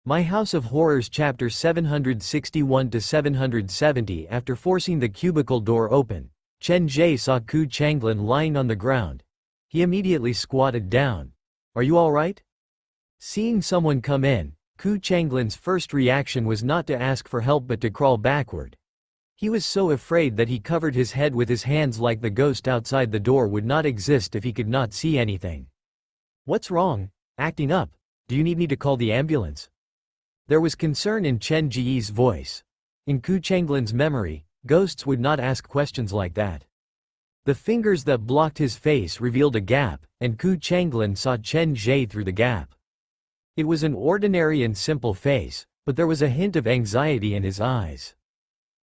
My House of Horrors Chapter 761 to 770. After forcing the cubicle door open, Chen Ge saw Ku Changlin lying on the ground. He immediately squatted down. Are you alright? Seeing someone come in, Ku Changlin's first reaction was not to ask for help but to crawl backward. He was so afraid that he covered his head with his hands like the ghost outside the door would not exist if he could not see anything. What's wrong? Acting up? Do you need me to call the ambulance? There was concern in Chen Ge's voice. In Ku Changlin's memory, ghosts would not ask questions like that. The fingers that blocked his face revealed a gap, and Ku Changlin saw Chen Ge through the gap. It was an ordinary and simple face, but there was a hint of anxiety in his eyes.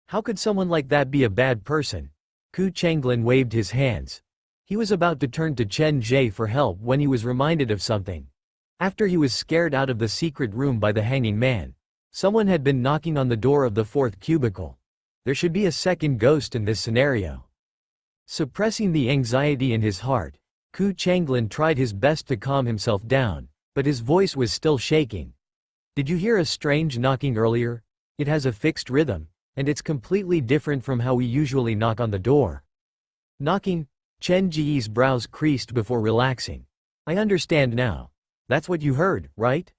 How could someone like that be a bad person? Ku Changlin waved his hands. He was about to turn to Chen Ge for help when he was reminded of something. After he was scared out of the secret room by the hanging man, someone had been knocking on the door of the fourth cubicle. There should be a second ghost in this scenario. Suppressing the anxiety in his heart, Ku Changlin tried his best to calm himself down, but his voice was still shaking. Did you hear a strange knocking earlier? It has a fixed rhythm, and it's completely different from how we usually knock on the door. Knocking? Chen Ge's brows creased before relaxing. I understand now. That's what you heard, right?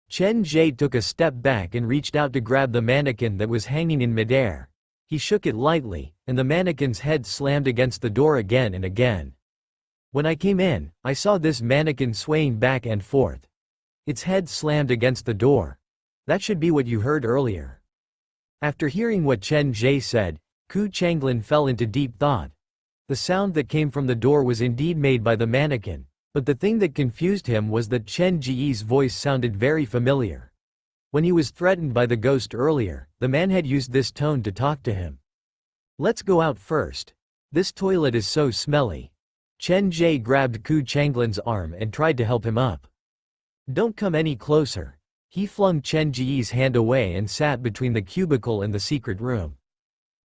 Chen Ge took a step back and reached out to grab the mannequin that was hanging in midair. He shook it lightly, and the mannequin's head slammed against the door again and again. When I came in, I saw this mannequin swaying back and forth. Its head slammed against the door. That should be what you heard earlier. After hearing what Chen Ge said, Ku Changlin fell into deep thought. The sound that came from the door was indeed made by the mannequin. But the thing that confused him was that Chen Ge's voice sounded very familiar. When he was threatened by the ghost earlier, the man had used this tone to talk to him. Let's go out first. This toilet is so smelly. Chen Ge grabbed Ku Changlin's arm and tried to help him up. Don't come any closer. He flung Chen Ge's hand away and sat between the cubicle and the secret room.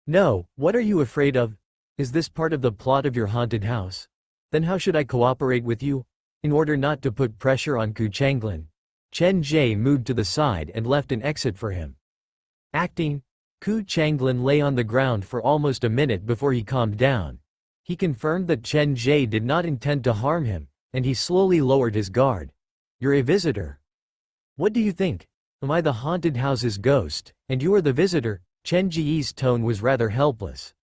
No, what are you afraid of? Is this part of the plot of your haunted house? Then how should I cooperate with you? In order not to put pressure on Ku Changlin, Chen Ge moved to the side and left an exit for him. Acting, Ku Changlin lay on the ground for almost a minute before he calmed down. He confirmed that Chen Ge did not intend to harm him, and he slowly lowered his guard. You're a visitor. What do you think? Am I the haunted house's ghost, and you are the visitor? Chen Ge's tone was rather helpless.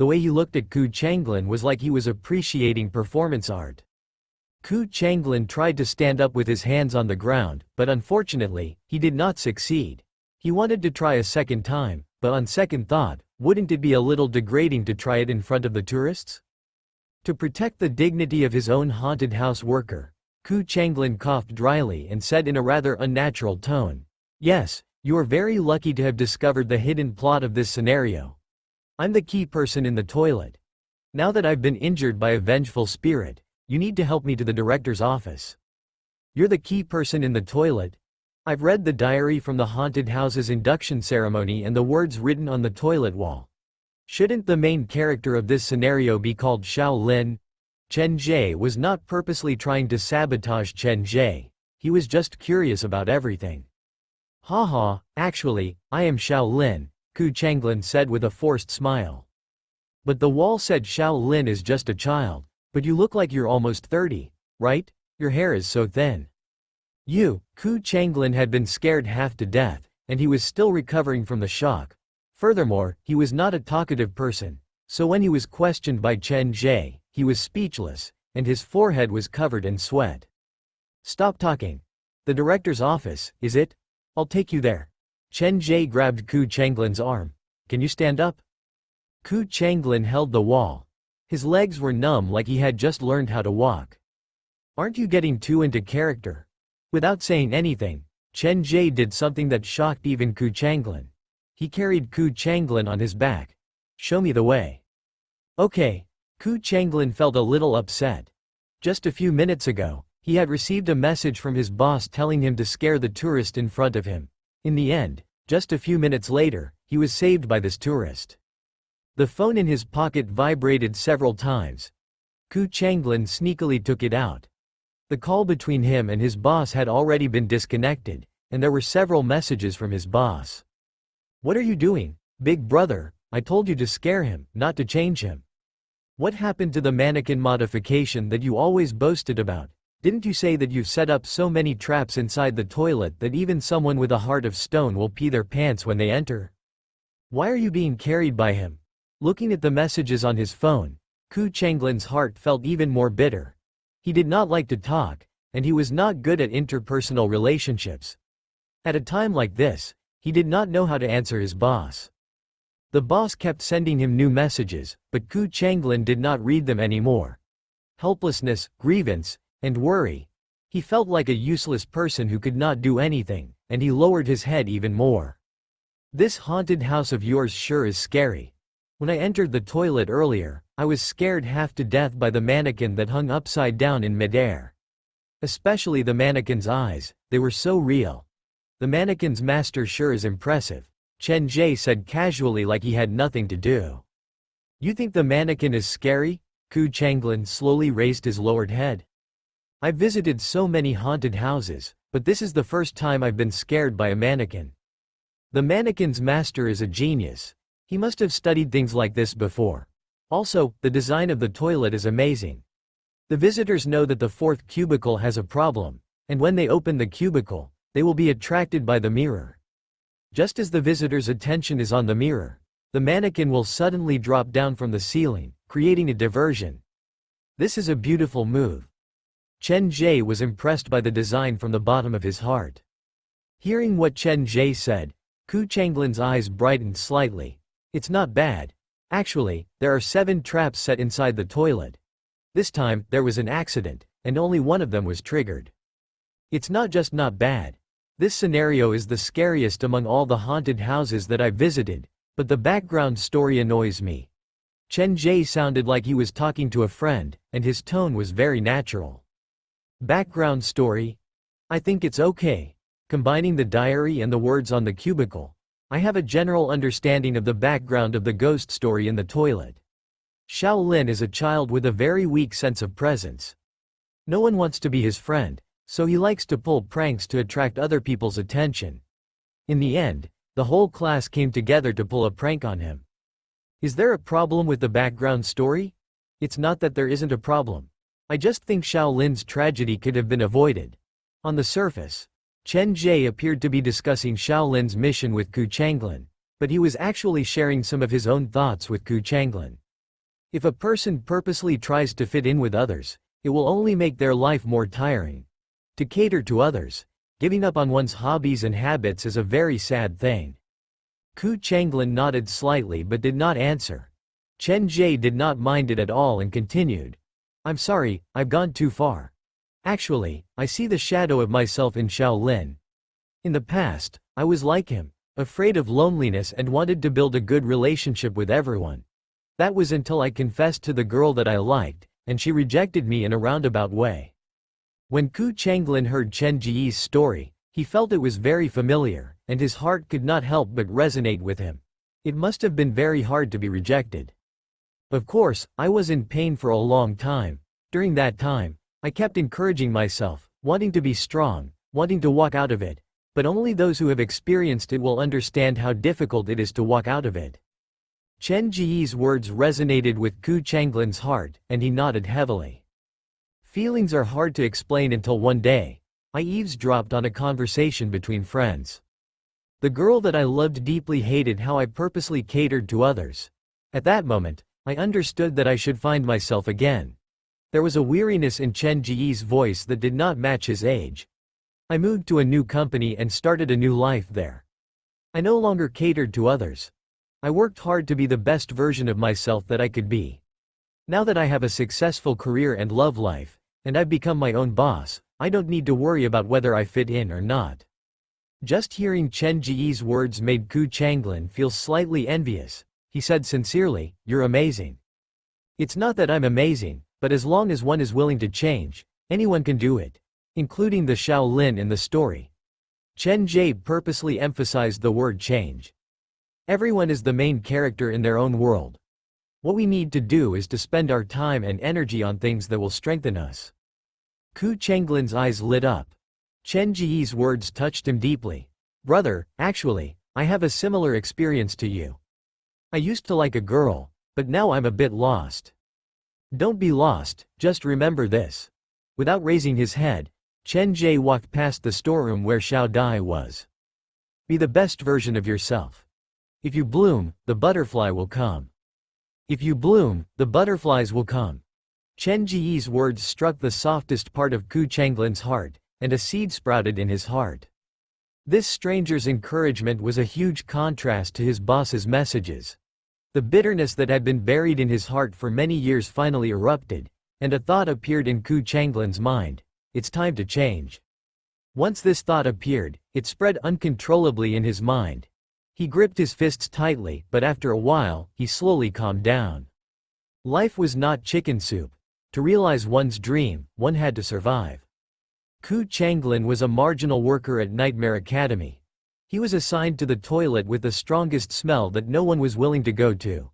The way he looked at Ku Changlin was like he was appreciating performance art. Ku Changlin tried to stand up with his hands on the ground, but unfortunately, he did not succeed. He wanted to try a second time, but on second thought, wouldn't it be a little degrading to try it in front of the tourists? To protect the dignity of his own haunted house worker, Ku Changlin coughed dryly and said in a rather unnatural tone, Yes, you are very lucky to have discovered the hidden plot of this scenario. I'm the key person in the toilet. Now that I've been injured by a vengeful spirit, you need to help me to the director's office. You're the key person in the toilet? I've read the diary from the haunted house's induction ceremony and the words written on the toilet wall. Shouldn't the main character of this scenario be called Xiao Lin? Chen Ge was not purposely trying to sabotage Chen Ge. He was just curious about everything. Haha, actually, I am Xiao Lin, Ku Changlin said with a forced smile. But the wall said Xiao Lin is just a child. But you look like you're almost 30, right? Your hair is so thin. Ku Changlin had been scared half to death, and he was still recovering from the shock. Furthermore, he was not a talkative person, so when he was questioned by Chen Ge, he was speechless, and his forehead was covered in sweat. Stop talking. The director's office, is it? I'll take you there. Chen Ge grabbed Ku Changlin's arm. Can you stand up? Ku Changlin held the wall. His legs were numb like he had just learned how to walk. Aren't you getting too into character? Without saying anything, Chen Ge did something that shocked even Ku Changlin. He carried Ku Changlin on his back. Show me the way. Okay. Ku Changlin felt a little upset. Just a few minutes ago, he had received a message from his boss telling him to scare the tourist in front of him. In the end, just a few minutes later, he was saved by this tourist. The phone in his pocket vibrated several times. Ku Changlin sneakily took it out. The call between him and his boss had already been disconnected, and there were several messages from his boss. "What are you doing, big brother? I told you to scare him, not to change him. What happened to the mannequin modification that you always boasted about? Didn't you say that you've set up so many traps inside the toilet that even someone with a heart of stone will pee their pants when they enter? Why are you being carried by him?" Looking at the messages on his phone, Ku Changlin's heart felt even more bitter. He did not like to talk, and he was not good at interpersonal relationships. At a time like this, he did not know how to answer his boss. The boss kept sending him new messages, but Ku Changlin did not read them anymore. Helplessness, grievance, and worry. He felt like a useless person who could not do anything, and he lowered his head even more. "This haunted house of yours sure is scary. When I entered the toilet earlier, I was scared half to death by the mannequin that hung upside down in midair. Especially the mannequin's eyes, they were so real. The mannequin's master sure is impressive," Chen Ge said casually like he had nothing to do. "You think the mannequin is scary?" Ku Changlin slowly raised his lowered head. "I've visited so many haunted houses, but this is the first time I've been scared by a mannequin. The mannequin's master is a genius. He must have studied things like this before. Also, the design of the toilet is amazing. The visitors know that the fourth cubicle has a problem, and when they open the cubicle, they will be attracted by the mirror. Just as the visitor's attention is on the mirror, the mannequin will suddenly drop down from the ceiling, creating a diversion. This is a beautiful move." Chen Ge was impressed by the design from the bottom of his heart. Hearing what Chen Ge said, Ku Changlin's eyes brightened slightly. "It's not bad. Actually, there are 7 traps set inside the toilet. This time, there was an accident, and only one of them was triggered. It's not just not bad. This scenario is the scariest among all the haunted houses that I've visited, but the background story annoys me." Chen Ge sounded like he was talking to a friend, and his tone was very natural. "Background story? I think it's okay. Combining the diary and the words on the cubicle, I have a general understanding of the background of the ghost story in the toilet. Shaolin is a child with a very weak sense of presence. No one wants to be his friend, so he likes to pull pranks to attract other people's attention. In the end, the whole class came together to pull a prank on him. Is there a problem with the background story? It's not that there isn't a problem. I just think Shaolin's tragedy could have been avoided." On the surface, Chen Ge appeared to be discussing Shaolin's mission with Ku Changlin, but he was actually sharing some of his own thoughts with Ku Changlin. If a person purposely tries to fit in with others, it will only make their life more tiring. To cater to others, giving up on one's hobbies and habits is a very sad thing. Ku Changlin nodded slightly but did not answer. Chen Ge did not mind it at all and continued. "I'm sorry, I've gone too far. Actually, I see the shadow of myself in Shaolin. In the past, I was like him, afraid of loneliness and wanted to build a good relationship with everyone. That was until I confessed to the girl that I liked, and she rejected me in a roundabout way." When Ku Changlin heard Chen Ge's story, he felt it was very familiar, and his heart could not help but resonate with him. It must have been very hard to be rejected. "Of course, I was in pain for a long time. During that time, I kept encouraging myself, wanting to be strong, wanting to walk out of it, but only those who have experienced it will understand how difficult it is to walk out of it." Chen Ge's words resonated with Ku Changlin's heart, and he nodded heavily. Feelings are hard to explain until one day, I eavesdropped on a conversation between friends. The girl that I loved deeply hated how I purposely catered to others. At that moment, I understood that I should find myself again. There was a weariness in Chen Ge's voice that did not match his age. I moved to a new company and started a new life there. I no longer catered to others. I worked hard to be the best version of myself that I could be. Now that I have a successful career and love life, and I've become my own boss, I don't need to worry about whether I fit in or not." Just hearing Chen Ge's words made Ku Changlin feel slightly envious. He said sincerely, "You're amazing." "It's not that I'm amazing, but as long as one is willing to change, anyone can do it, including the Shaolin in the story." Chen Ge purposely emphasized the word change. Everyone is the main character in their own world. What we need to do is to spend our time and energy on things that will strengthen us. Ku Changlin's eyes lit up. Chen Ge's words touched him deeply. Brother, actually, I have a similar experience to you. I used to like a girl, but now I'm a bit lost. Don't be lost, just remember this. Without raising his head, Chen Ge walked past the storeroom where Xiao Dai was. Be the best version of yourself. If you bloom, the butterfly will come. If you bloom, the butterflies will come. Chen Ge's words struck the softest part of Ku Changlin's heart, and a seed sprouted in his heart. This stranger's encouragement was a huge contrast to his boss's messages. The bitterness that had been buried in his heart for many years finally erupted, and a thought appeared in Ku Changlin's mind: it's time to change. Once this thought appeared, it spread uncontrollably in his mind. He gripped his fists tightly, but after a while, he slowly calmed down. Life was not chicken soup. To realize one's dream, one had to survive. Ku Changlin was a marginal worker at Nightmare Academy. He was assigned to the toilet with the strongest smell that no one was willing to go to.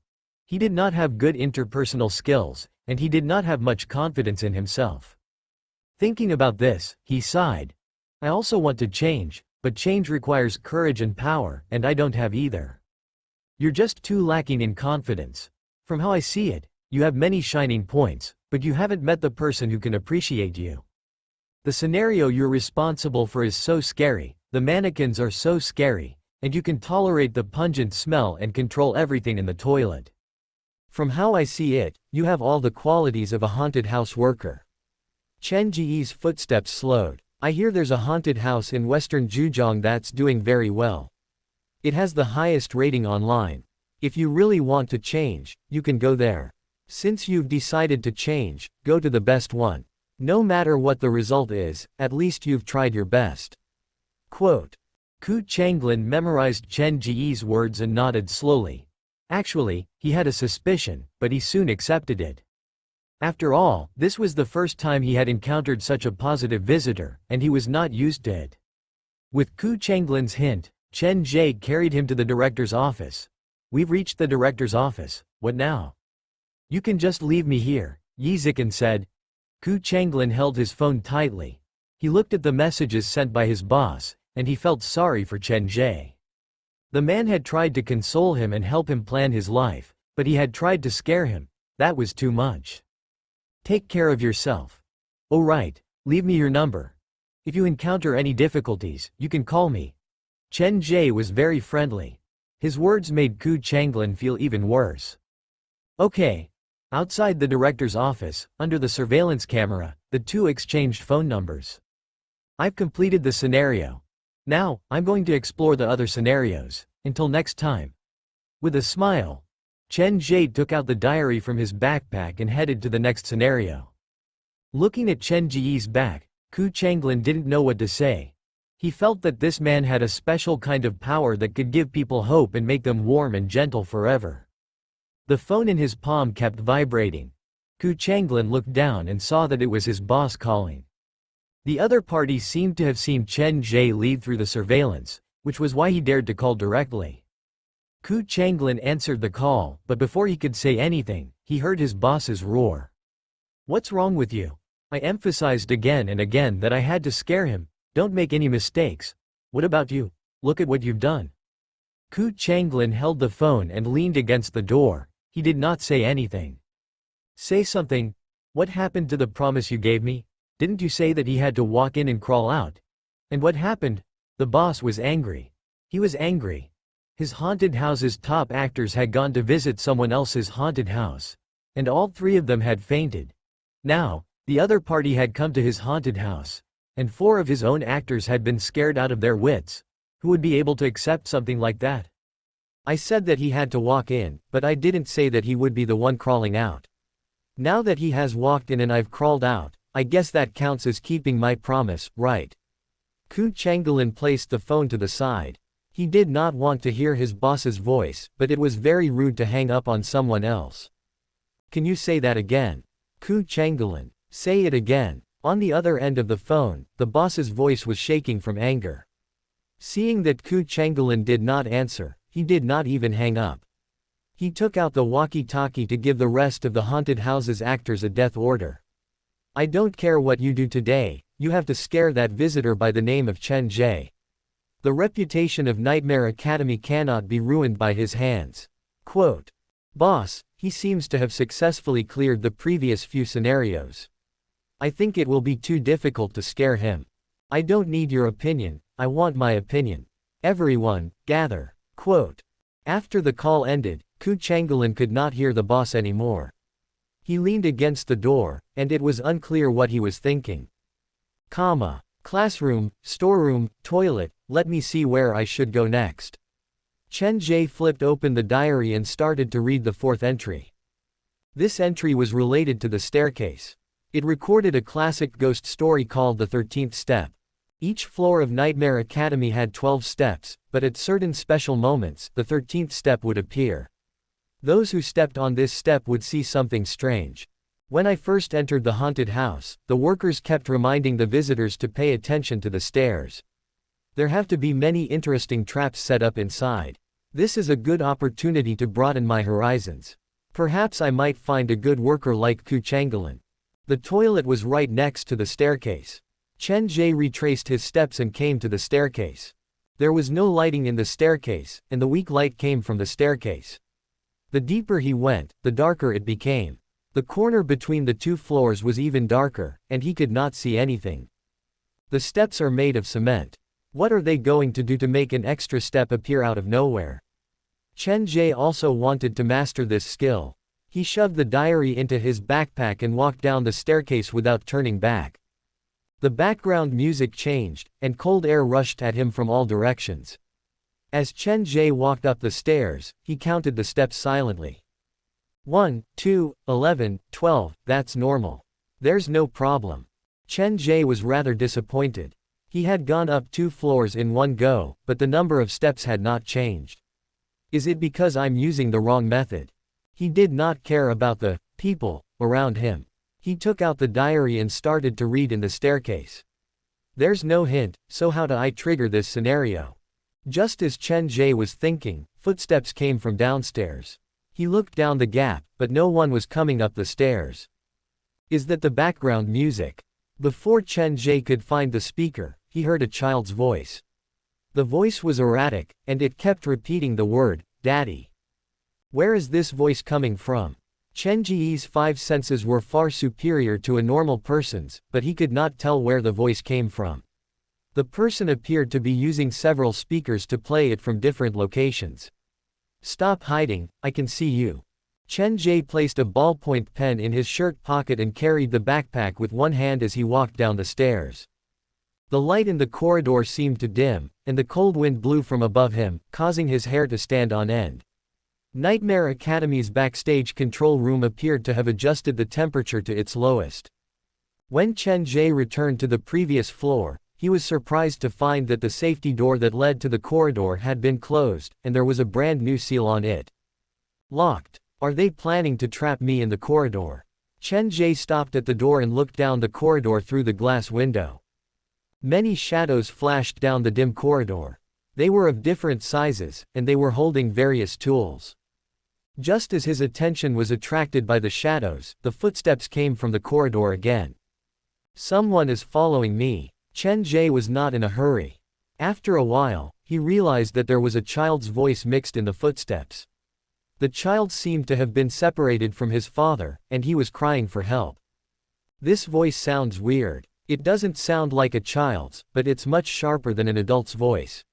He did not have good interpersonal skills, and he did not have much confidence in himself. Thinking about this, he sighed. I also want to change, but change requires courage and power, and I don't have either. You're just too lacking in confidence. From how I see it, you have many shining points, but you haven't met the person who can appreciate you. The scenario you're responsible for is so scary, the mannequins are so scary, and you can tolerate the pungent smell and control everything in the toilet. From how I see it, you have all the qualities of a haunted house worker. Chen Ge's footsteps slowed. I hear there's a haunted house in western Zhejiang that's doing very well. It has the highest rating online. If you really want to change, you can go there. Since you've decided to change, go to the best one. No matter what the result is, at least you've tried your best. Quote. Ku Changlin memorized Chen Ge's words and nodded slowly. Actually, he had a suspicion, but he soon accepted it. After all, this was the first time he had encountered such a positive visitor, and he was not used to it. With Ku Changlin's hint, Chen Ge carried him to the director's office. We've reached the director's office, what now? You can just leave me here, Yi Zikan said. Ku Changlin held his phone tightly. He looked at the messages sent by his boss, and he felt sorry for Chen Ge. The man had tried to console him and help him plan his life, but he had tried to scare him. That was too much. Take care of yourself. Oh right, leave me your number. If you encounter any difficulties, you can call me. Chen Ge was very friendly. His words made Ku Changlin feel even worse. Okay. Outside the director's office, under the surveillance camera, the two exchanged phone numbers. I've completed the scenario. Now, I'm going to explore the other scenarios. Until next time. With a smile, Chen Ge took out the diary from his backpack and headed to the next scenario. Looking at Chen Ge's back, Ku Changlin didn't know what to say. He felt that this man had a special kind of power that could give people hope and make them warm and gentle forever. The phone in his palm kept vibrating. Ku Changlin looked down and saw that it was his boss calling. The other party seemed to have seen Chen Ge leave through the surveillance, which was why he dared to call directly. Ku Changlin answered the call, but before he could say anything, he heard his boss's roar. What's wrong with you? I emphasized again and again that I had to scare him. Don't make any mistakes. What about you? Look at what you've done. Ku Changlin held the phone and leaned against the door. He did not say anything. Say something. What happened to the promise you gave me? Didn't you say that he had to walk in and crawl out? And what happened? The boss was angry. He was angry. His haunted house's top actors had gone to visit someone else's haunted house. And all three of them had fainted. Now, the other party had come to his haunted house. And four of his own actors had been scared out of their wits. Who would be able to accept something like that? I said that he had to walk in, but I didn't say that he would be the one crawling out. Now that he has walked in and I've crawled out, I guess that counts as keeping my promise, right? Ku Changlin placed the phone to the side. He did not want to hear his boss's voice, but it was very rude to hang up on someone else. Can you say that again? Ku Changlin, say it again. On the other end of the phone, the boss's voice was shaking from anger. Seeing that Ku Changlin did not answer, he did not even hang up. He took out the walkie-talkie to give the rest of the haunted house's actors a death order. I don't care what you do today, you have to scare that visitor by the name of Chen Ge. The reputation of Nightmare Academy cannot be ruined by his hands. Quote. Boss, he seems to have successfully cleared the previous few scenarios. I think it will be too difficult to scare him. I don't need your opinion, I want my opinion. Everyone, gather. Quote. After the call ended, Ku Changlan could not hear the boss anymore. He leaned against the door, and it was unclear what he was thinking. Classroom, storeroom, toilet, let me see where I should go next. Chen Ge flipped open the diary and started to read the fourth entry. This entry was related to the staircase. It recorded a classic ghost story called The 13th Step. Each floor of Nightmare Academy had 12 steps, but at certain special moments, the 13th step would appear. Those who stepped on this step would see something strange. When I first entered the haunted house, the workers kept reminding the visitors to pay attention to the stairs. There have to be many interesting traps set up inside. This is a good opportunity to broaden my horizons. Perhaps I might find a good worker like Ku Changlan. The toilet was right next to the staircase. Chen Ge retraced his steps and came to the staircase. There was no lighting in the staircase, and the weak light came from the staircase. The deeper he went, the darker it became. The corner between the two floors was even darker, and he could not see anything. The steps are made of cement. What are they going to do to make an extra step appear out of nowhere? Chen Ge also wanted to master this skill. He shoved the diary into his backpack and walked down the staircase without turning back. The background music changed, and cold air rushed at him from all directions. As Chen Ge walked up the stairs, he counted the steps silently. 1, 2, 11, 12, that's normal. There's no problem. Chen Ge was rather disappointed. He had gone up 2 floors in one go, but the number of steps had not changed. Is it because I'm using the wrong method? He did not care about the people around him. He took out the diary and started to read in the staircase. There's no hint, so how do I trigger this scenario? Just as Chen Ge was thinking, footsteps came from downstairs. He looked down the gap, but no one was coming up the stairs. Is that the background music? Before Chen Ge could find the speaker, he heard a child's voice. The voice was erratic, and it kept repeating the word, Daddy. Where is this voice coming from? Chen Ge's 5 senses were far superior to a normal person's, but he could not tell where the voice came from. The person appeared to be using several speakers to play it from different locations. Stop hiding, I can see you. Chen Ge placed a ballpoint pen in his shirt pocket and carried the backpack with one hand as he walked down the stairs. The light in the corridor seemed to dim, and the cold wind blew from above him, causing his hair to stand on end. Nightmare Academy's backstage control room appeared to have adjusted the temperature to its lowest. When Chen Ge returned to the previous floor, he was surprised to find that the safety door that led to the corridor had been closed, and there was a brand new seal on it. Locked. Are they planning to trap me in the corridor? Chen Ge stopped at the door and looked down the corridor through the glass window. Many shadows flashed down the dim corridor. They were of different sizes, and they were holding various tools. Just as his attention was attracted by the shadows, the footsteps came from the corridor again. Someone is following me. Chen Ge was not in a hurry. After a while, he realized that there was a child's voice mixed in the footsteps. The child seemed to have been separated from his father, and he was crying for help. This voice sounds weird. It doesn't sound like a child's, but it's much sharper than an adult's voice.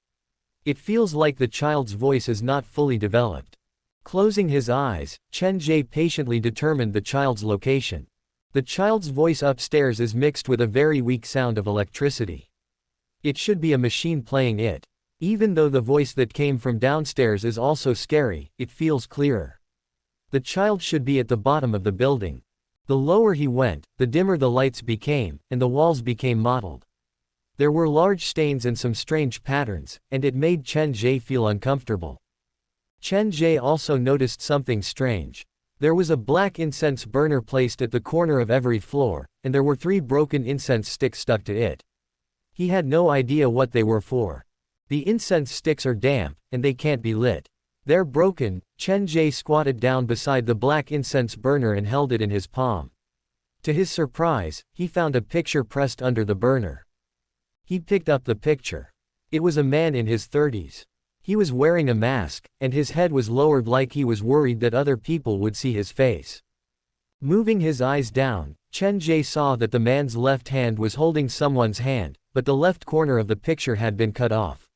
It feels like the child's voice is not fully developed. Closing his eyes, Chen Ge patiently determined the child's location. The child's voice upstairs is mixed with a very weak sound of electricity. It should be a machine playing it. Even though the voice that came from downstairs is also scary, it feels clearer. The child should be at the bottom of the building. The lower he went, the dimmer the lights became, and the walls became mottled. There were large stains and some strange patterns, and it made Chen Ge feel uncomfortable. Chen Ge also noticed something strange. There was a black incense burner placed at the corner of every floor, and there were 3 broken incense sticks stuck to it. He had no idea what they were for. The incense sticks are damp, and they can't be lit. They're broken. Chen Ge squatted down beside the black incense burner and held it in his palm. To his surprise, he found a picture pressed under the burner. He picked up the picture. It was a man in his 30s. He was wearing a mask, and his head was lowered like he was worried that other people would see his face. Moving his eyes down, Chen Ge saw that the man's left hand was holding someone's hand, but the left corner of the picture had been cut off.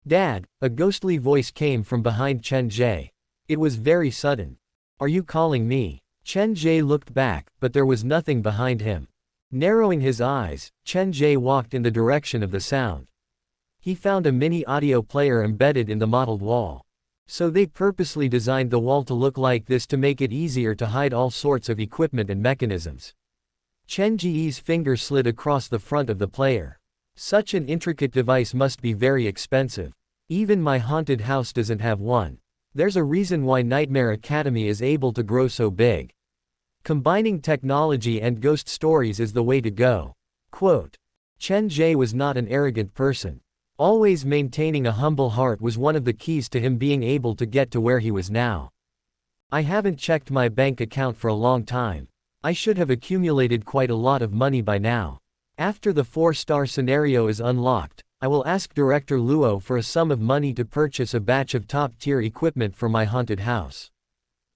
"Dad," a ghostly voice came from behind Chen Ge. It was very sudden. "Are you calling me?" Chen Ge looked back, but there was nothing behind him. Narrowing his eyes, Chen Ge walked in the direction of the sound. He found a mini audio player embedded in the mottled wall. So they purposely designed the wall to look like this to make it easier to hide all sorts of equipment and mechanisms. Chen Ge's finger slid across the front of the player. Such an intricate device must be very expensive. Even my haunted house doesn't have one. There's a reason why Nightmare Academy is able to grow so big. Combining technology and ghost stories is the way to go. Quote. Chen Ge was not an arrogant person. Always maintaining a humble heart was one of the keys to him being able to get to where he was now. I haven't checked my bank account for a long time. I should have accumulated quite a lot of money by now. After the 4-star scenario is unlocked, I will ask Director Luo for a sum of money to purchase a batch of top-tier equipment for my haunted house.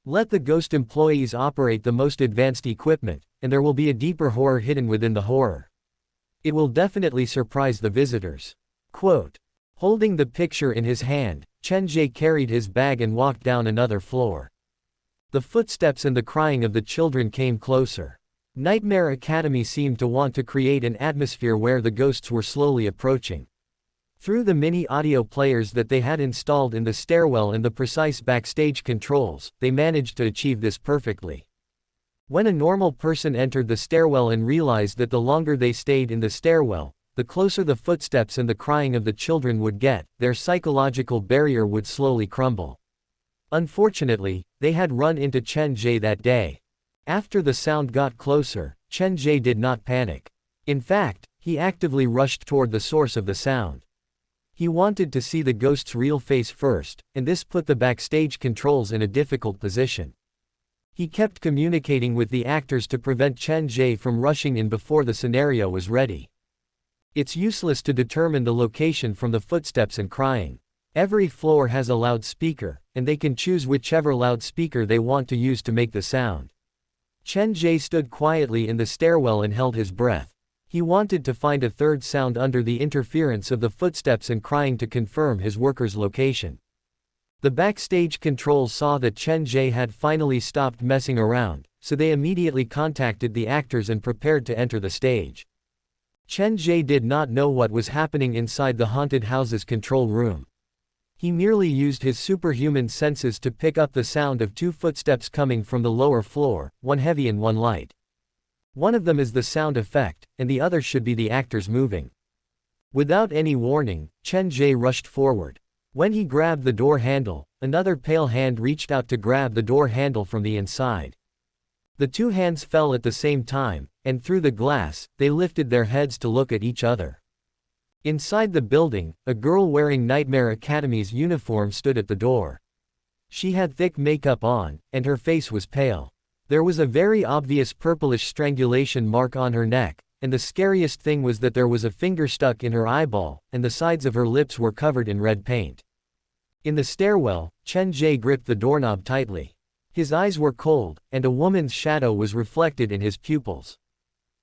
Let the ghost employees operate the most advanced equipment, and there will be a deeper horror hidden within the horror. It will definitely surprise the visitors. Quote. Holding the picture in his hand, Chen Ge carried his bag and walked down another floor. The footsteps and the crying of the children came closer. Nightmare Academy seemed to want to create an atmosphere where the ghosts were slowly approaching. Through the mini audio players that they had installed in the stairwell and the precise backstage controls, they managed to achieve this perfectly. When a normal person entered the stairwell and realized that the longer they stayed in the stairwell, the closer the footsteps and the crying of the children would get, their psychological barrier would slowly crumble. Unfortunately, they had run into Chen Ge that day. After the sound got closer, Chen Ge did not panic. In fact, he actively rushed toward the source of the sound. He wanted to see the ghost's real face first, and this put the backstage controls in a difficult position. He kept communicating with the actors to prevent Chen Ge from rushing in before the scenario was ready. It's useless to determine the location from the footsteps and crying. Every floor has a loudspeaker, and they can choose whichever loudspeaker they want to use to make the sound. Chen Ge stood quietly in the stairwell and held his breath. He wanted to find a third sound under the interference of the footsteps and crying to confirm his worker's location. The backstage controls saw that Chen Ge had finally stopped messing around, so they immediately contacted the actors and prepared to enter the stage. Chen Ge did not know what was happening inside the haunted house's control room. He merely used his superhuman senses to pick up the sound of 2 footsteps coming from the lower floor, one heavy and one light. One of them is the sound effect, and the other should be the actors moving. Without any warning, Chen Ge rushed forward. When he grabbed the door handle, another pale hand reached out to grab the door handle from the inside. The 2 hands fell at the same time, and through the glass, they lifted their heads to look at each other. Inside the building, a girl wearing Nightmare Academy's uniform stood at the door. She had thick makeup on, and her face was pale. There was a very obvious purplish strangulation mark on her neck, and the scariest thing was that there was a finger stuck in her eyeball, and the sides of her lips were covered in red paint. In the stairwell, Chen Ge gripped the doorknob tightly. His eyes were cold, and a woman's shadow was reflected in his pupils.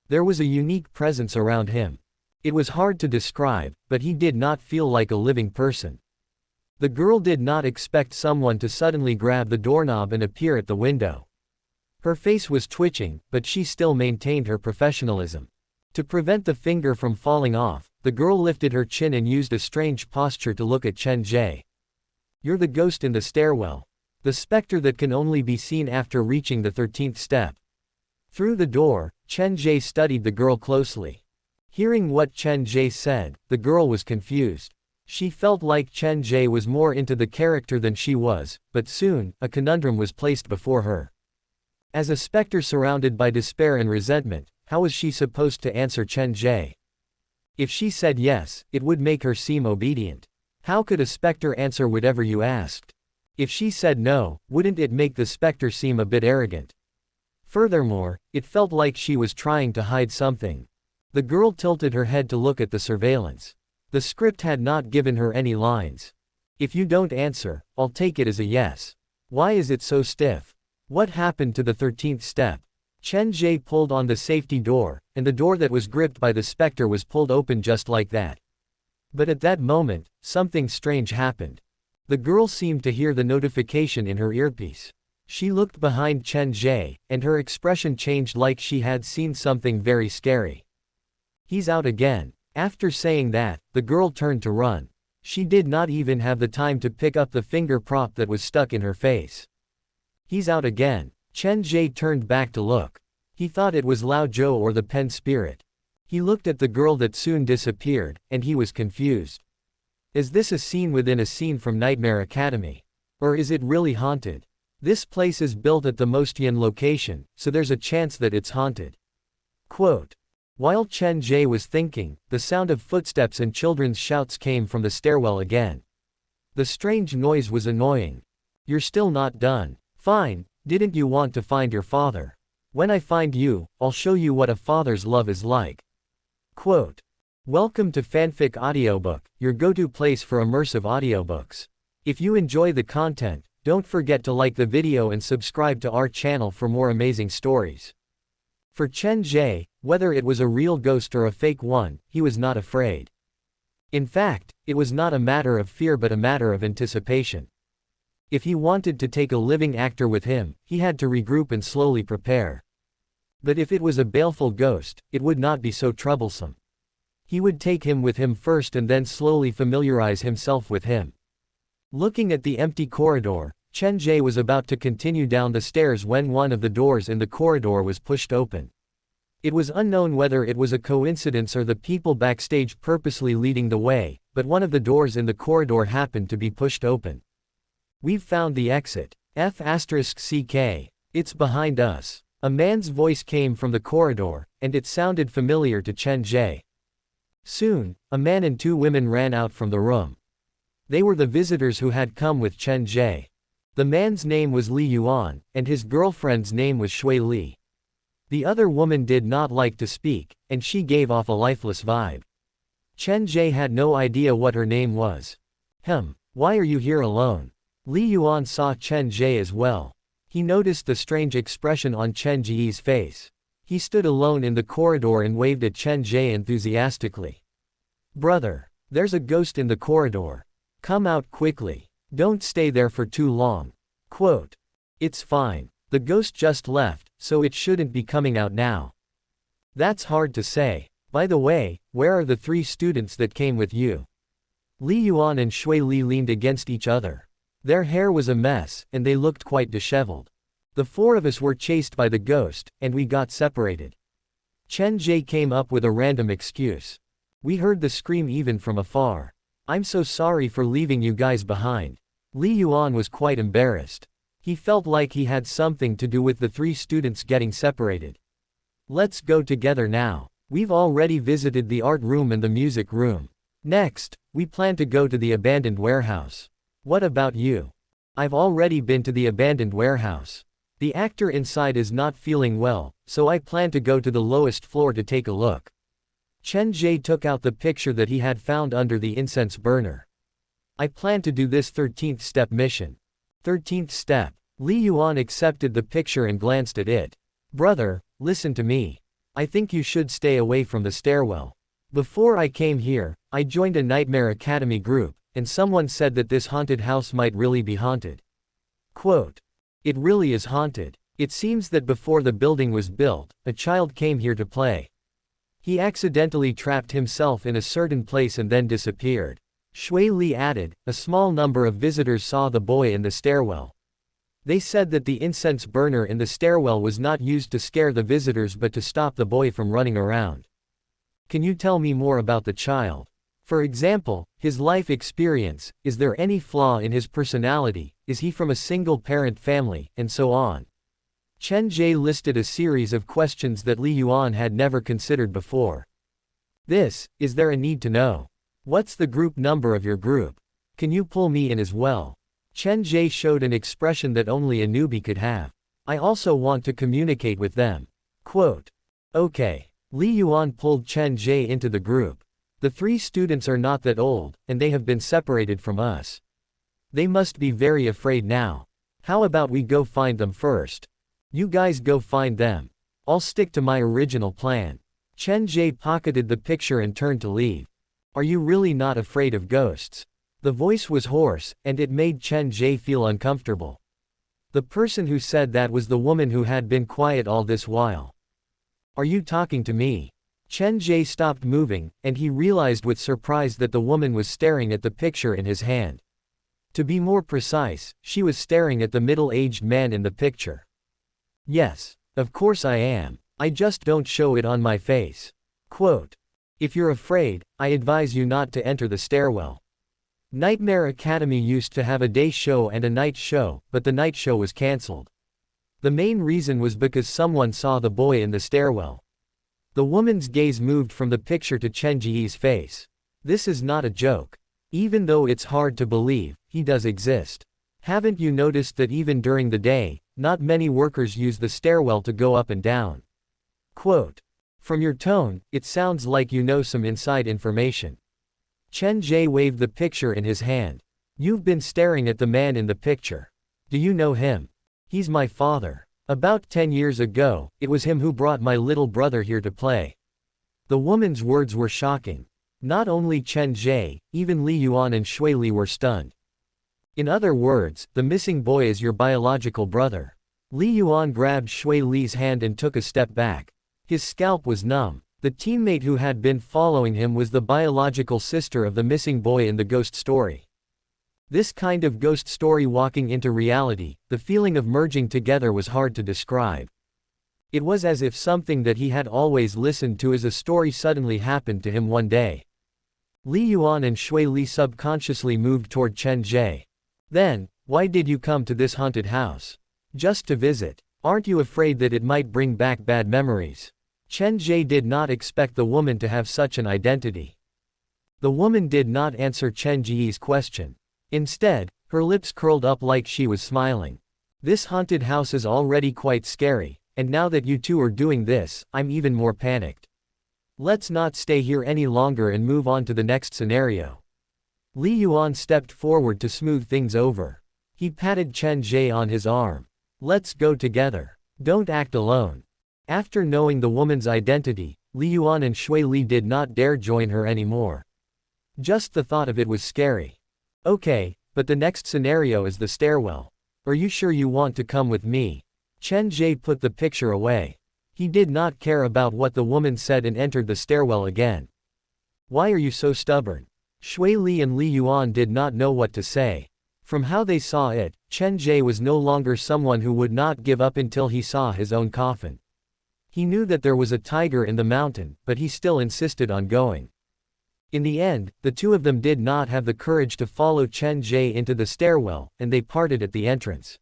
There was a unique presence around him. It was hard to describe, but he did not feel like a living person. The girl did not expect someone to suddenly grab the doorknob and appear at the window. Her face was twitching, but she still maintained her professionalism. To prevent the finger from falling off, the girl lifted her chin and used a strange posture to look at Chen Ge. You're the ghost in the stairwell. The specter that can only be seen after reaching the 13th step. Through the door, Chen Ge studied the girl closely. Hearing what Chen Ge said, the girl was confused. She felt like Chen Ge was more into the character than she was, but soon, a conundrum was placed before her. As a specter surrounded by despair and resentment, how was she supposed to answer Chen Ge? If she said yes, it would make her seem obedient. How could a specter answer whatever you asked? If she said no, wouldn't it make the specter seem a bit arrogant? Furthermore, it felt like she was trying to hide something. The girl tilted her head to look at the surveillance. The script had not given her any lines. If you don't answer, I'll take it as a yes. Why is it so stiff? What happened to the 13th step? Chen Ge pulled on the safety door, and the door that was gripped by the specter was pulled open just like that. But at that moment, something strange happened. The girl seemed to hear the notification in her earpiece. She looked behind Chen Ge, and her expression changed like she had seen something very scary. He's out again. After saying that, the girl turned to run. She did not even have the time to pick up the finger prop that was stuck in her face. He's out again. Chen Ge turned back to look. He thought it was Lao Zhou or the pen spirit. He looked at the girl that soon disappeared, and he was confused. Is this a scene within a scene from Nightmare Academy? Or is it really haunted? This place is built at the Mostian location, so there's a chance that it's haunted. Quote. While Chen Ge was thinking, the sound of footsteps and children's shouts came from the stairwell again. The strange noise was annoying. You're still not done. Fine, didn't you want to find your father? When I find you, I'll show you what a father's love is like. Quote. Welcome to Fanfic Audiobook, your go-to place for immersive audiobooks. If you enjoy the content, don't forget to like the video and subscribe to our channel for more amazing stories. For Chen Ge, whether it was a real ghost or a fake one, he was not afraid. In fact, it was not a matter of fear but a matter of anticipation. If he wanted to take a living actor with him, he had to regroup and slowly prepare. But if it was a baleful ghost, it would not be so troublesome. He would take him with him first and then slowly familiarize himself with him. Looking at the empty corridor, Chen Ge was about to continue down the stairs when one of the doors in the corridor was pushed open. It was unknown whether it was a coincidence or the people backstage purposely leading the way, but one of the doors in the corridor happened to be pushed open. We've found the exit. F***CK. It's behind us. A man's voice came from the corridor, and it sounded familiar to Chen Ge. Soon, a man and two women ran out from the room. They were the visitors who had come with Chen Ge. The man's name was Li Yuan, and his girlfriend's name was Shui Li. The other woman did not like to speak, and she gave off a lifeless vibe. Chen Ge had no idea what her name was. Why are you here alone? Li Yuan saw Chen Ge as well. He noticed the strange expression on Chen Ge's face. He stood alone in the corridor and waved at Chen Ge enthusiastically. Brother, there's a ghost in the corridor. Come out quickly. Don't stay there for too long. Quote. It's fine. The ghost just left, so it shouldn't be coming out now. That's hard to say. By the way, where are the three students that came with you? Li Yuan and Shui Li leaned against each other. Their hair was a mess, and they looked quite disheveled. The four of us were chased by the ghost, and we got separated. Chen Ge came up with a random excuse. We heard the scream even from afar. I'm so sorry for leaving you guys behind. Li Yuan was quite embarrassed. He felt like he had something to do with the three students getting separated. Let's go together now. We've already visited the art room and the music room. Next, we plan to go to the abandoned warehouse. What about you? I've already been to the abandoned warehouse. The actor inside is not feeling well, so I plan to go to the lowest floor to take a look. Chen Ge took out the picture that he had found under the incense burner. I plan to do this 13th step mission. 13th step. Li Yuan accepted the picture and glanced at it. Brother, listen to me. I think you should stay away from the stairwell. Before I came here, I joined a Nightmare Academy group, and someone said that this haunted house might really be haunted. Quote. It really is haunted. It seems that before the building was built, a child came here to play. He accidentally trapped himself in a certain place and then disappeared. Shui Li added, a small number of visitors saw the boy in the stairwell. They said that the incense burner in the stairwell was not used to scare the visitors but to stop the boy from running around. Can you tell me more about the child? For example, his life experience, is there any flaw in his personality, is he from a single-parent family, and so on. Chen Ge listed a series of questions that Li Yuan had never considered before. Is there a need to know? What's the group number of your group? Can you pull me in as well? Chen Ge showed an expression that only a newbie could have. I also want to communicate with them. Quote. Okay. Li Yuan pulled Chen Ge into the group. The 3 students are not that old, and they have been separated from us. They must be very afraid now. How about we go find them first? You guys go find them. I'll stick to my original plan. Chen Ge pocketed the picture and turned to leave. Are you really not afraid of ghosts? The voice was hoarse, and it made Chen Ge feel uncomfortable. The person who said that was the woman who had been quiet all this while. Are you talking to me? Chen Ge stopped moving, and he realized with surprise that the woman was staring at the picture in his hand. To be more precise, she was staring at the middle-aged man in the picture. Yes, of course I am. I just don't show it on my face. Quote. If you're afraid, I advise you not to enter the stairwell. Nightmare Academy used to have a day show and a night show, but the night show was cancelled. The main reason was because someone saw the boy in the stairwell. The woman's gaze moved from the picture to Chen Ge's face. This is not a joke. Even though it's hard to believe, he does exist. Haven't you noticed that even during the day, not many workers use the stairwell to go up and down? Quote. From your tone, it sounds like you know some inside information. Chen Ge waved the picture in his hand. You've been staring at the man in the picture. Do you know him? He's my father. About 10 years ago, it was him who brought my little brother here to play. The woman's words were shocking. Not only Chen Ge, even Li Yuan and Shui Li were stunned. In other words, the missing boy is your biological brother. Li Yuan grabbed Shui Li's hand and took a step back. His scalp was numb. The teammate who had been following him was the biological sister of the missing boy in the ghost story. This kind of ghost story walking into reality, the feeling of merging together was hard to describe. It was as if something that he had always listened to as a story suddenly happened to him one day. Li Yuan and Shui Li subconsciously moved toward Chen Ge. Then, why did you come to this haunted house? Just to visit. Aren't you afraid that it might bring back bad memories? Chen Ge did not expect the woman to have such an identity. The woman did not answer Chen Ge's question. Instead, her lips curled up like she was smiling. This haunted house is already quite scary, and now that you two are doing this, I'm even more panicked. Let's not stay here any longer and move on to the next scenario. Li Yuan stepped forward to smooth things over. He patted Chen Ge on his arm. Let's go together. Don't act alone. After knowing the woman's identity, Li Yuan and Shui Li did not dare join her anymore. Just the thought of it was scary. Okay, but the next scenario is the stairwell. Are you sure you want to come with me? Chen Ge put the picture away. He did not care about what the woman said and entered the stairwell again. Why are you so stubborn? Shui Li and Li Yuan did not know what to say. From how they saw it, Chen Ge was no longer someone who would not give up until he saw his own coffin. He knew that there was a tiger in the mountain, but he still insisted on going. In the end, the two of them did not have the courage to follow Chen Ge into the stairwell, and they parted at the entrance.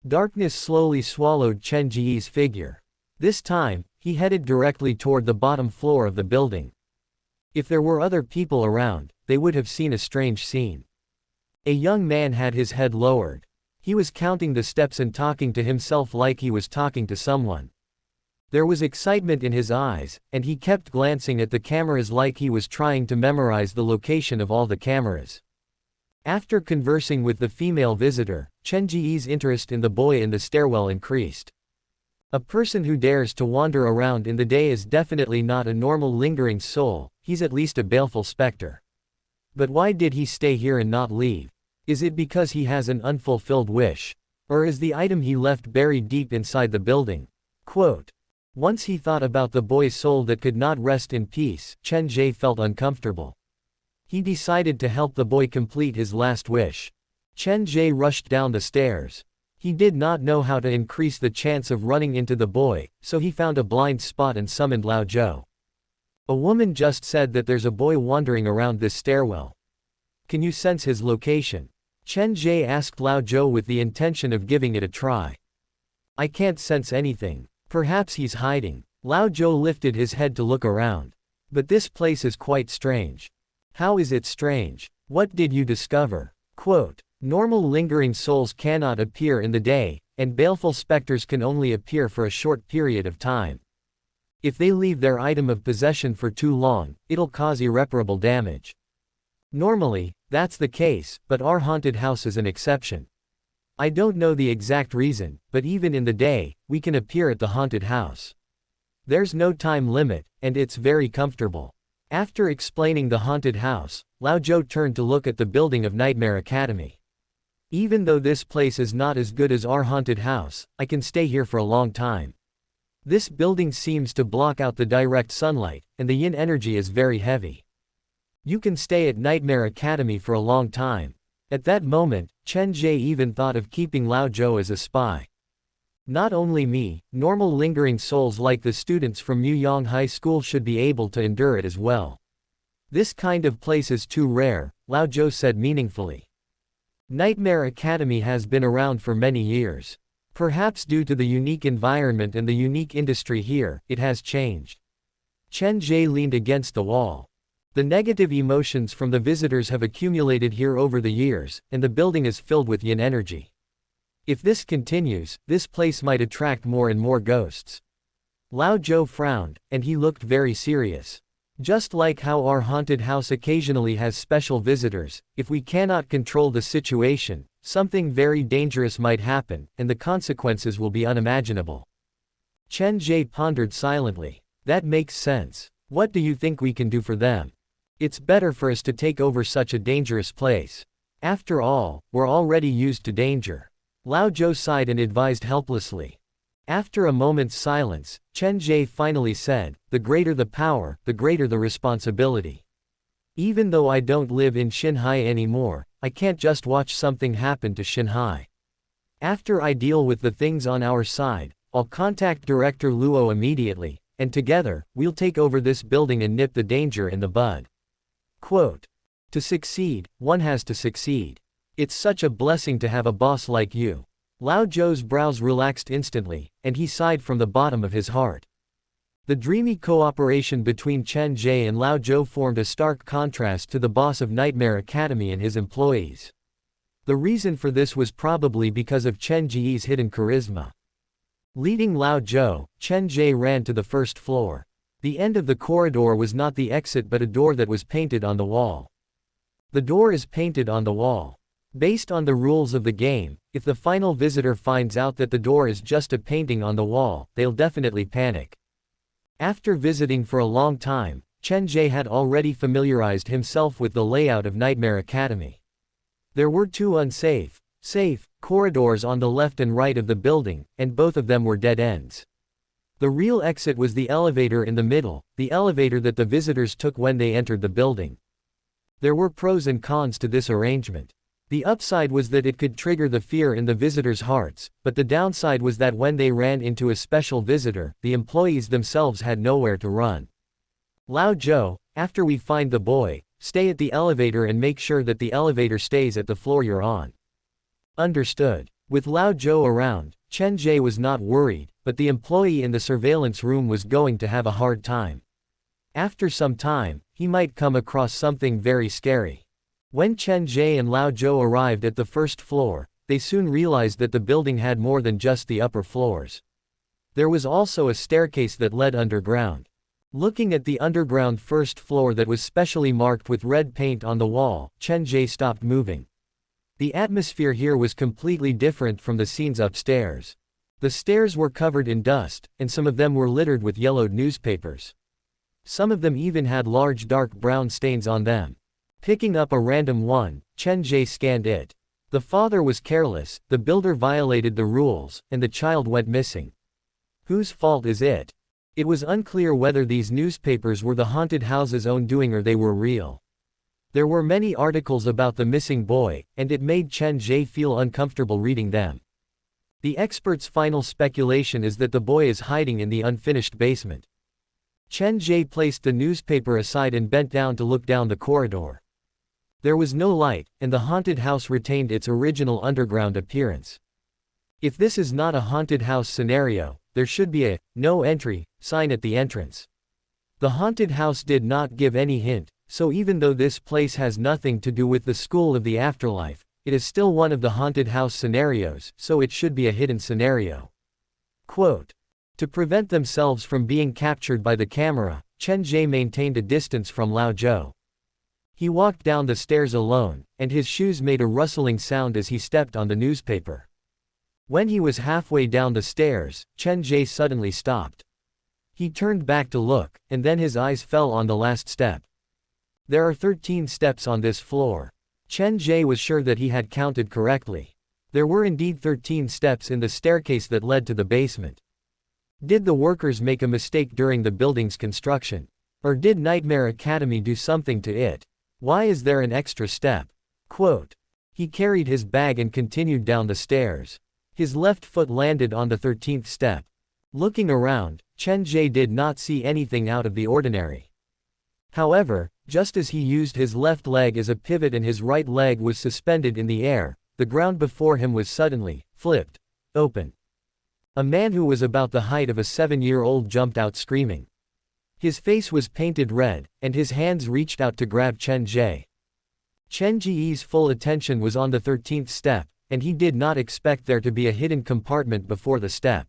Darkness slowly swallowed Chen Ge's figure. This time, he headed directly toward the bottom floor of the building. If there were other people around, they would have seen a strange scene. A young man had his head lowered. He was counting the steps and talking to himself like he was talking to someone. There was excitement in his eyes, and he kept glancing at the cameras like he was trying to memorize the location of all the cameras. After conversing with the female visitor, Chen Ge's interest in the boy in the stairwell increased. A person who dares to wander around in the day is definitely not a normal lingering soul, he's at least a baleful specter. But why did he stay here and not leave? Is it because he has an unfulfilled wish? Or is the item he left buried deep inside the building? Quote. Once he thought about the boy's soul that could not rest in peace, Chen Ge felt uncomfortable. He decided to help the boy complete his last wish. Chen Ge rushed down the stairs. He did not know how to increase the chance of running into the boy, so he found a blind spot and summoned Lao Zhou. A woman just said that there's a boy wandering around this stairwell. Can you sense his location? Chen Ge asked Lao Zhou with the intention of giving it a try. I can't sense anything. Perhaps he's hiding. Lao Zhou lifted his head to look around. But this place is quite strange. How is it strange? What did you discover? Quote. Normal lingering souls cannot appear in the day, and baleful specters can only appear for a short period of time. If they leave their item of possession for too long, it'll cause irreparable damage. Normally, that's the case, but our haunted house is an exception. I don't know the exact reason, but even in the day, we can appear at the haunted house. There's no time limit, and it's very comfortable. After explaining the haunted house, Lao Zhou turned to look at the building of Nightmare Academy. Even though this place is not as good as our haunted house, I can stay here for a long time. This building seems to block out the direct sunlight, and the yin energy is very heavy. You can stay at Nightmare Academy for a long time. At that moment, Chen Ge even thought of keeping Lao Zhou as a spy. Not only me, normal lingering souls like the students from Muyang High School should be able to endure it as well. This kind of place is too rare, Lao Zhou said meaningfully. Nightmare Academy has been around for many years. Perhaps due to the unique environment and the unique industry here, it has changed. Chen Ge leaned against the wall. The negative emotions from the visitors have accumulated here over the years, and the building is filled with yin energy. If this continues, this place might attract more and more ghosts. Lao Zhou frowned, and he looked very serious. Just like how our haunted house occasionally has special visitors, if we cannot control the situation, something very dangerous might happen, and the consequences will be unimaginable. Chen Ge pondered silently. That makes sense. What do you think we can do for them? It's better for us to take over such a dangerous place. After all, we're already used to danger. Lao Zhou sighed and advised helplessly. After a moment's silence, Chen Ge finally said, "The greater the power, the greater the responsibility. Even though I don't live in Xinhai anymore, I can't just watch something happen to Xinhai. After I deal with the things on our side, I'll contact Director Luo immediately, and together, we'll take over this building and nip the danger in the bud." Quote. To succeed, one has to succeed. It's such a blessing to have a boss like you. Lao Zhou's brows relaxed instantly, and he sighed from the bottom of his heart. The dreamy cooperation between Chen Ge and Lao Zhou formed a stark contrast to the boss of Nightmare Academy and his employees. The reason for this was probably because of Chen Ge's hidden charisma. Leading Lao Zhou, Chen Ge ran to the first floor. The end of the corridor was not the exit but a door that was painted on the wall. The door is painted on the wall. Based on the rules of the game, if the final visitor finds out that the door is just a painting on the wall, they'll definitely panic. After visiting for a long time, Chen Ge had already familiarized himself with the layout of Nightmare Academy. There were two unsafe, safe, corridors on the left and right of the building, and both of them were dead ends. The real exit was the elevator in the middle, the elevator that the visitors took when they entered the building. There were pros and cons to this arrangement. The upside was that it could trigger the fear in the visitors' hearts, but the downside was that when they ran into a special visitor, the employees themselves had nowhere to run. Lao Zhou, after we find the boy, stay at the elevator and make sure that the elevator stays at the floor you're on. Understood. With Lao Zhou around, Chen Ge was not worried, but the employee in the surveillance room was going to have a hard time. After some time, he might come across something very scary. When Chen Ge and Lao Zhou arrived at the first floor, they soon realized that the building had more than just the upper floors. There was also a staircase that led underground. Looking at the underground first floor that was specially marked with red paint on the wall, Chen Ge stopped moving. The atmosphere here was completely different from the scenes upstairs. The stairs were covered in dust, and some of them were littered with yellowed newspapers. Some of them even had large dark brown stains on them. Picking up a random one, Chen Ge scanned it. The father was careless, the builder violated the rules, and the child went missing. Whose fault is it? It was unclear whether these newspapers were the haunted house's own doing or they were real. There were many articles about the missing boy, and it made Chen Ge feel uncomfortable reading them. The expert's final speculation is that the boy is hiding in the unfinished basement. Chen Ge placed the newspaper aside and bent down to look down the corridor. There was no light, and the haunted house retained its original underground appearance. If this is not a haunted house scenario, there should be a "no entry" sign at the entrance. The haunted house did not give any hint, so even though this place has nothing to do with the school of the afterlife, it is still one of the haunted house scenarios, so it should be a hidden scenario. Quote. To prevent themselves from being captured by the camera, Chen Ge maintained a distance from Lao Zhou. He walked down the stairs alone, and his shoes made a rustling sound as he stepped on the newspaper. When he was halfway down the stairs, Chen Ge suddenly stopped. He turned back to look, and then his eyes fell on the last step. There are 13 steps on this floor. Chen Ge was sure that he had counted correctly. There were indeed 13 steps in the staircase that led to the basement. Did the workers make a mistake during the building's construction? Or did Nightmare Academy do something to it? Why is there an extra step? Quote. He carried his bag and continued down the stairs. His left foot landed on the 13th step. Looking around, Chen Ge did not see anything out of the ordinary. However, just as he used his left leg as a pivot and his right leg was suspended in the air, the ground before him was suddenly flipped open. A man who was about the height of a 7-year-old jumped out screaming. His face was painted red, and his hands reached out to grab Chen Ge. Chen Ge's full attention was on the 13th step, and he did not expect there to be a hidden compartment before the step.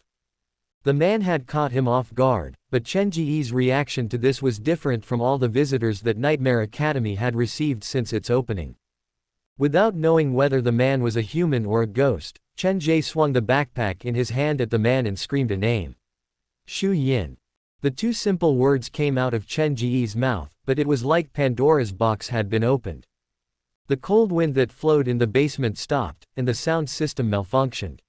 The man had caught him off guard, but Chen Ge's reaction to this was different from all the visitors that Nightmare Academy had received since its opening. Without knowing whether the man was a human or a ghost, Chen Ge swung the backpack in his hand at the man and screamed a name. Shu Yin. The two simple words came out of Chen Ge's mouth, but it was like Pandora's box had been opened. The cold wind that flowed in the basement stopped, and the sound system malfunctioned.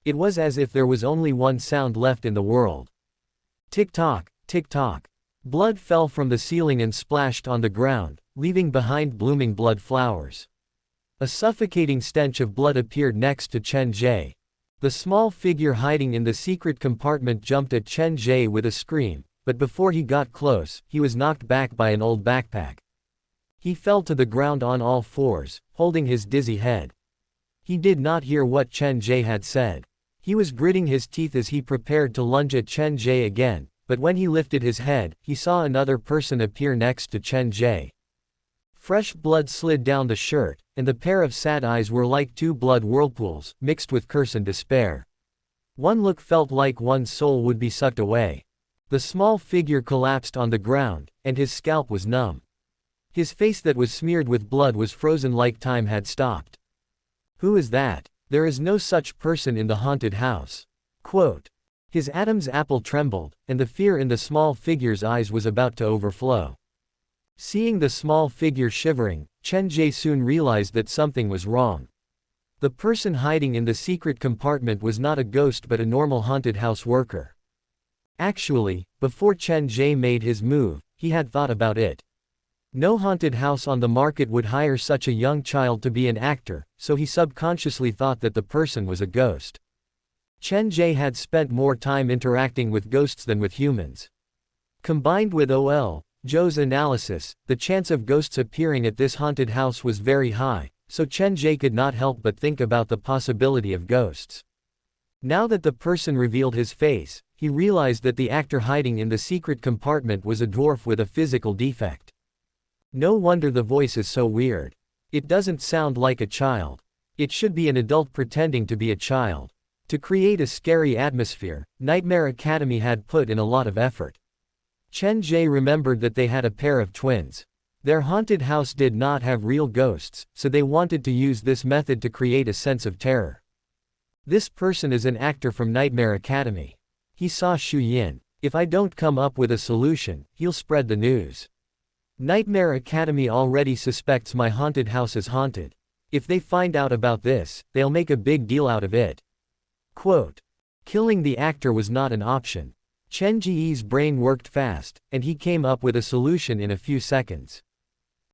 It was as if there was only one sound left in the world. Tick-tock, tick-tock. Blood fell from the ceiling and splashed on the ground, leaving behind blooming blood flowers. A suffocating stench of blood appeared next to Chen Ge. The small figure hiding in the secret compartment jumped at Chen Ge with a scream, but before he got close, he was knocked back by an old backpack. He fell to the ground on all fours, holding his dizzy head. He did not hear what Chen Ge had said. He was gritting his teeth as he prepared to lunge at Chen Ge again, but when he lifted his head, he saw another person appear next to Chen Ge. Fresh blood slid down the shirt, and the pair of sad eyes were like two blood whirlpools, mixed with curse and despair. One look felt like one's soul would be sucked away. The small figure collapsed on the ground, and his scalp was numb. His face that was smeared with blood was frozen like time had stopped. Who is that? There is no such person in the haunted house. Quote. His Adam's apple trembled, and the fear in the small figure's eyes was about to overflow. Seeing the small figure shivering, Chen Ge soon realized that something was wrong. The person hiding in the secret compartment was not a ghost but a normal haunted house worker. Actually, before Chen Ge made his move, he had thought about it. No haunted house on the market would hire such a young child to be an actor, so he subconsciously thought that the person was a ghost. Chen Ge had spent more time interacting with ghosts than with humans. Combined with Zhou's analysis, the chance of ghosts appearing at this haunted house was very high, so Chen Ge could not help but think about the possibility of ghosts. Now that the person revealed his face, he realized that the actor hiding in the secret compartment was a dwarf with a physical defect. No wonder the voice is so weird. It doesn't sound like a child. It should be an adult pretending to be a child. To create a scary atmosphere, Nightmare Academy had put in a lot of effort. Chen Ge remembered that they had a pair of twins. Their haunted house did not have real ghosts, so they wanted to use this method to create a sense of terror. This person is an actor from Nightmare Academy. He saw Shu Yin. If I don't come up with a solution, he'll spread the news. Nightmare Academy already suspects my haunted house is haunted. If they find out about this, they'll make a big deal out of it. Quote. Killing the actor was not an option. Chen Ge's brain worked fast, and he came up with a solution in a few seconds.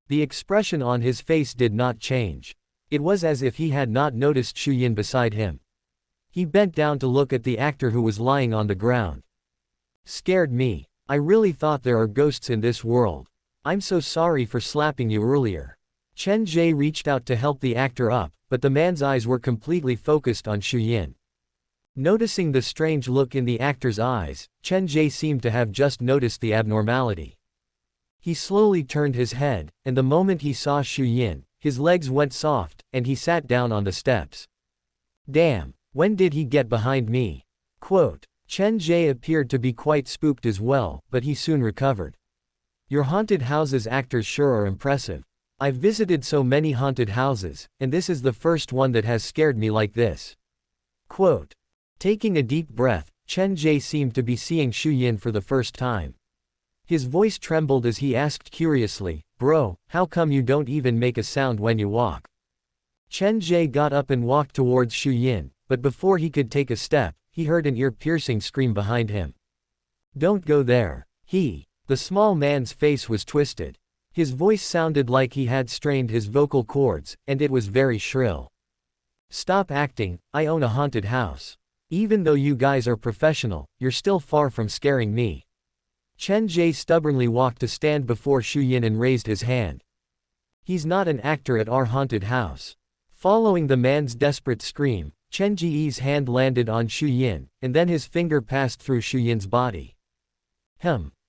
The expression on his face did not change. It was as if he had not noticed Shu Yin beside him. He bent down to look at the actor who was lying on the ground. Scared me. I really thought there are ghosts in this world. I'm so sorry for slapping you earlier. Chen Ge reached out to help the actor up, but the man's eyes were completely focused on Shu Yin. Noticing the strange look in the actor's eyes, Chen Ge seemed to have just noticed the abnormality. He slowly turned his head, and the moment he saw Shu Yin, His legs went soft, and he sat down on the steps. Damn, when did he get behind me? Quote. Chen Ge appeared to be quite spooked as well, but he soon recovered. Your haunted houses actors sure are impressive. I've visited so many haunted houses, and this is the first one that has scared me like this. Quote. Taking a deep breath, Chen Ge seemed to be seeing Xu Yin for the first time. His voice trembled as he asked curiously, Bro, how come you don't even make a sound when you walk? Chen Ge got up and walked towards Xu Yin, but before he could take a step, he heard an ear-piercing scream behind him. Don't go there. The small man's face was twisted. His voice sounded like he had strained his vocal cords, and it was very shrill. Stop acting, I own a haunted house. Even though you guys are professional, you're still far from scaring me. Chen Ge stubbornly walked to stand before Xu Yin and raised his hand. He's not an actor at our haunted house. Following the man's desperate scream, Chen Ge's hand landed on Xu Yin, and then his finger passed through Xu Yin's body.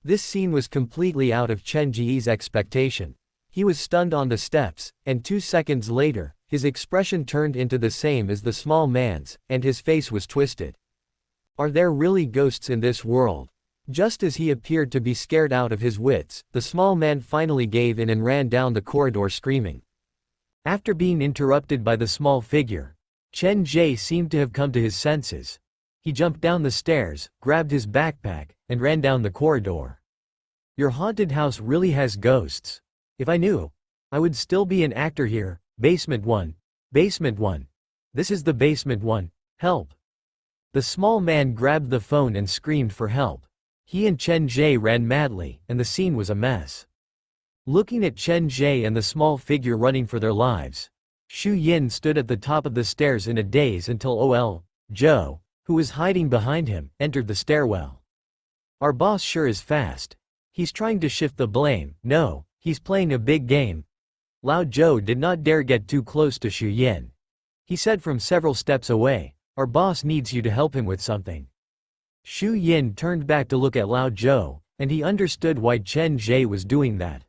This scene was completely out of Chen Ge's expectation. He was stunned on the steps, and 2 seconds later, his expression turned into the same as the small man's, and his face was twisted. Are there really ghosts in this world? Just as he appeared to be scared out of his wits, the small man finally gave in and ran down the corridor screaming. After being interrupted by the small figure, Chen Ge seemed to have come to his senses. He jumped down the stairs, grabbed his backpack, and ran down the corridor. Your haunted house really has ghosts. If I knew, I would still be an actor here. Basement 1. Basement 1. This is the basement 1. Help. The small man grabbed the phone and screamed for help. He and Chen Ge ran madly, and the scene was a mess. Looking at Chen Ge and the small figure running for their lives, Xu Yin stood at the top of the stairs in a daze until Joe, who was hiding behind him, entered the stairwell. Our boss sure is fast. He's trying to shift the blame. No, he's playing a big game. Lao Zhou did not dare get too close to Xu Yin. He said from several steps away, our boss needs you to help him with something. Xu Yin turned back to look at Lao Zhou, and he understood why Chen Ge was doing that.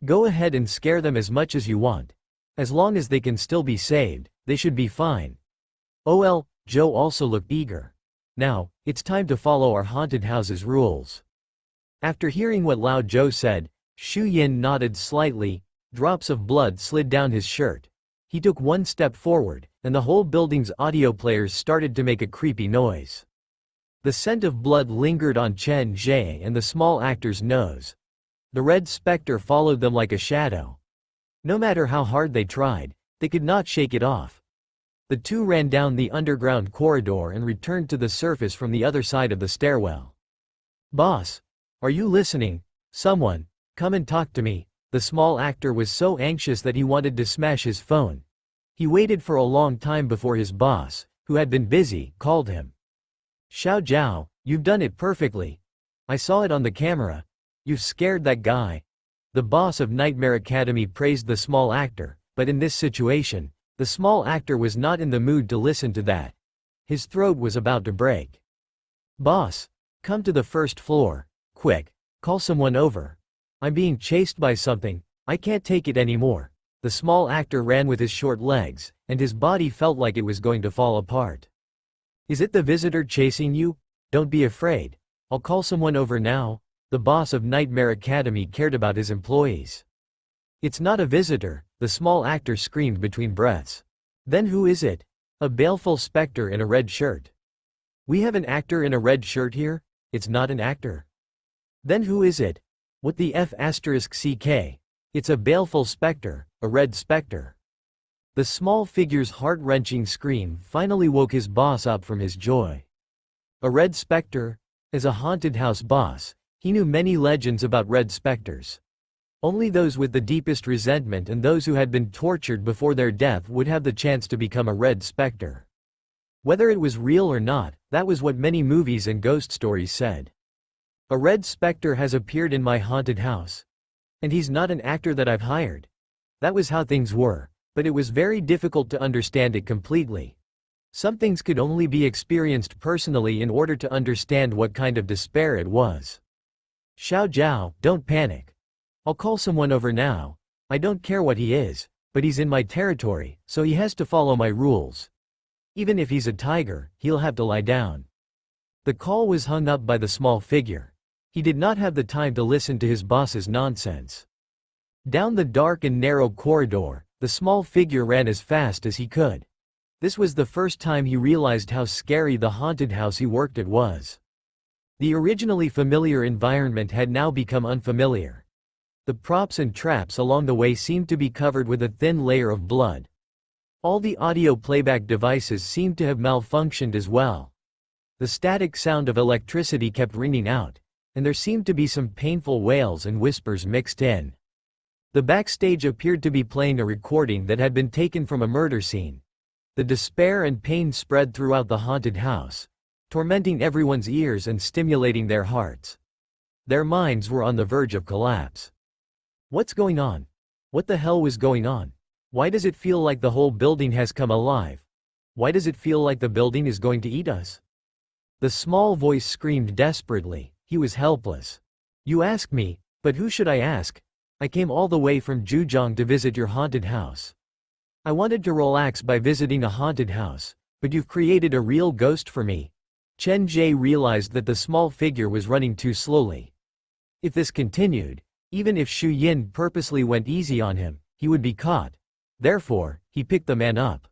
Go ahead and scare them as much as you want. As long as they can still be saved, they should be fine. Zhou also looked eager. Now, it's time to follow our haunted house's rules. After hearing what Lao Zhou said, Xu Yin nodded slightly. Drops of blood slid down his shirt. He took one step forward, and the whole building's audio players started to make a creepy noise. The scent of blood lingered on Chen Ge and the small actor's nose. The red specter followed them like a shadow. No matter how hard they tried, they could not shake it off. The two ran down the underground corridor and returned to the surface from the other side of the stairwell. Boss, are you listening? Someone, come and talk to me. The small actor was so anxious that he wanted to smash his phone. He waited for a long time before his boss, who had been busy, called him. Xiao Zhao, you've done it perfectly. I saw it on the camera. You've scared that guy. The boss of Nightmare Academy praised the small actor, but in this situation, the small actor was not in the mood to listen to that. His throat was about to break. Boss, come to the first floor. Quick, call someone over. I'm being chased by something. I can't take it anymore. The small actor ran with his short legs, and his body felt like it was going to fall apart. Is it the visitor chasing you? Don't be afraid. I'll call someone over now. The boss of Nightmare Academy cared about his employees. It's not a visitor, the small actor screamed between breaths. Then who is it? A baleful specter in a red shirt. We have an actor in a red shirt here? It's not an actor. Then who is it? What the F***ck? It's a baleful specter, a red specter. The small figure's heart-wrenching scream finally woke his boss up from his joy. A red specter? As a haunted house boss, he knew many legends about red specters. Only those with the deepest resentment and those who had been tortured before their death would have the chance to become a red specter. Whether it was real or not, that was what many movies and ghost stories said. A red specter has appeared in my haunted house. And he's not an actor that I've hired. That was how things were, but it was very difficult to understand it completely. Some things could only be experienced personally in order to understand what kind of despair it was. Xiao Zhao, don't panic. I'll call someone over now. I don't care what he is. But he's in my territory, so he has to follow my rules. Even if he's a tiger, he'll have to lie down. The call was hung up by the small figure. He did not have the time to listen to his boss's nonsense. Down the dark and narrow corridor, the small figure ran as fast as he could. This was the first time he realized how scary the haunted house he worked at was. The originally familiar environment had now become unfamiliar. The props and traps along the way seemed to be covered with a thin layer of blood. All the audio playback devices seemed to have malfunctioned as well. The static sound of electricity kept ringing out, and there seemed to be some painful wails and whispers mixed in. The backstage appeared to be playing a recording that had been taken from a murder scene. The despair and pain spread throughout the haunted house, tormenting everyone's ears and stimulating their hearts. Their minds were on the verge of collapse. What's going on? What the hell was going on? Why does it feel like the whole building has come alive? Why does it feel like the building is going to eat us? The small voice screamed desperately. He was helpless. You ask me, but who should I ask? I came all the way from Zhejiang to visit your haunted house. I wanted to relax by visiting a haunted house, but you've created a real ghost for me. Chen Ge realized that the small figure was running too slowly. If this continued, even if Xu Yin purposely went easy on him, he would be caught. Therefore, he picked the man up.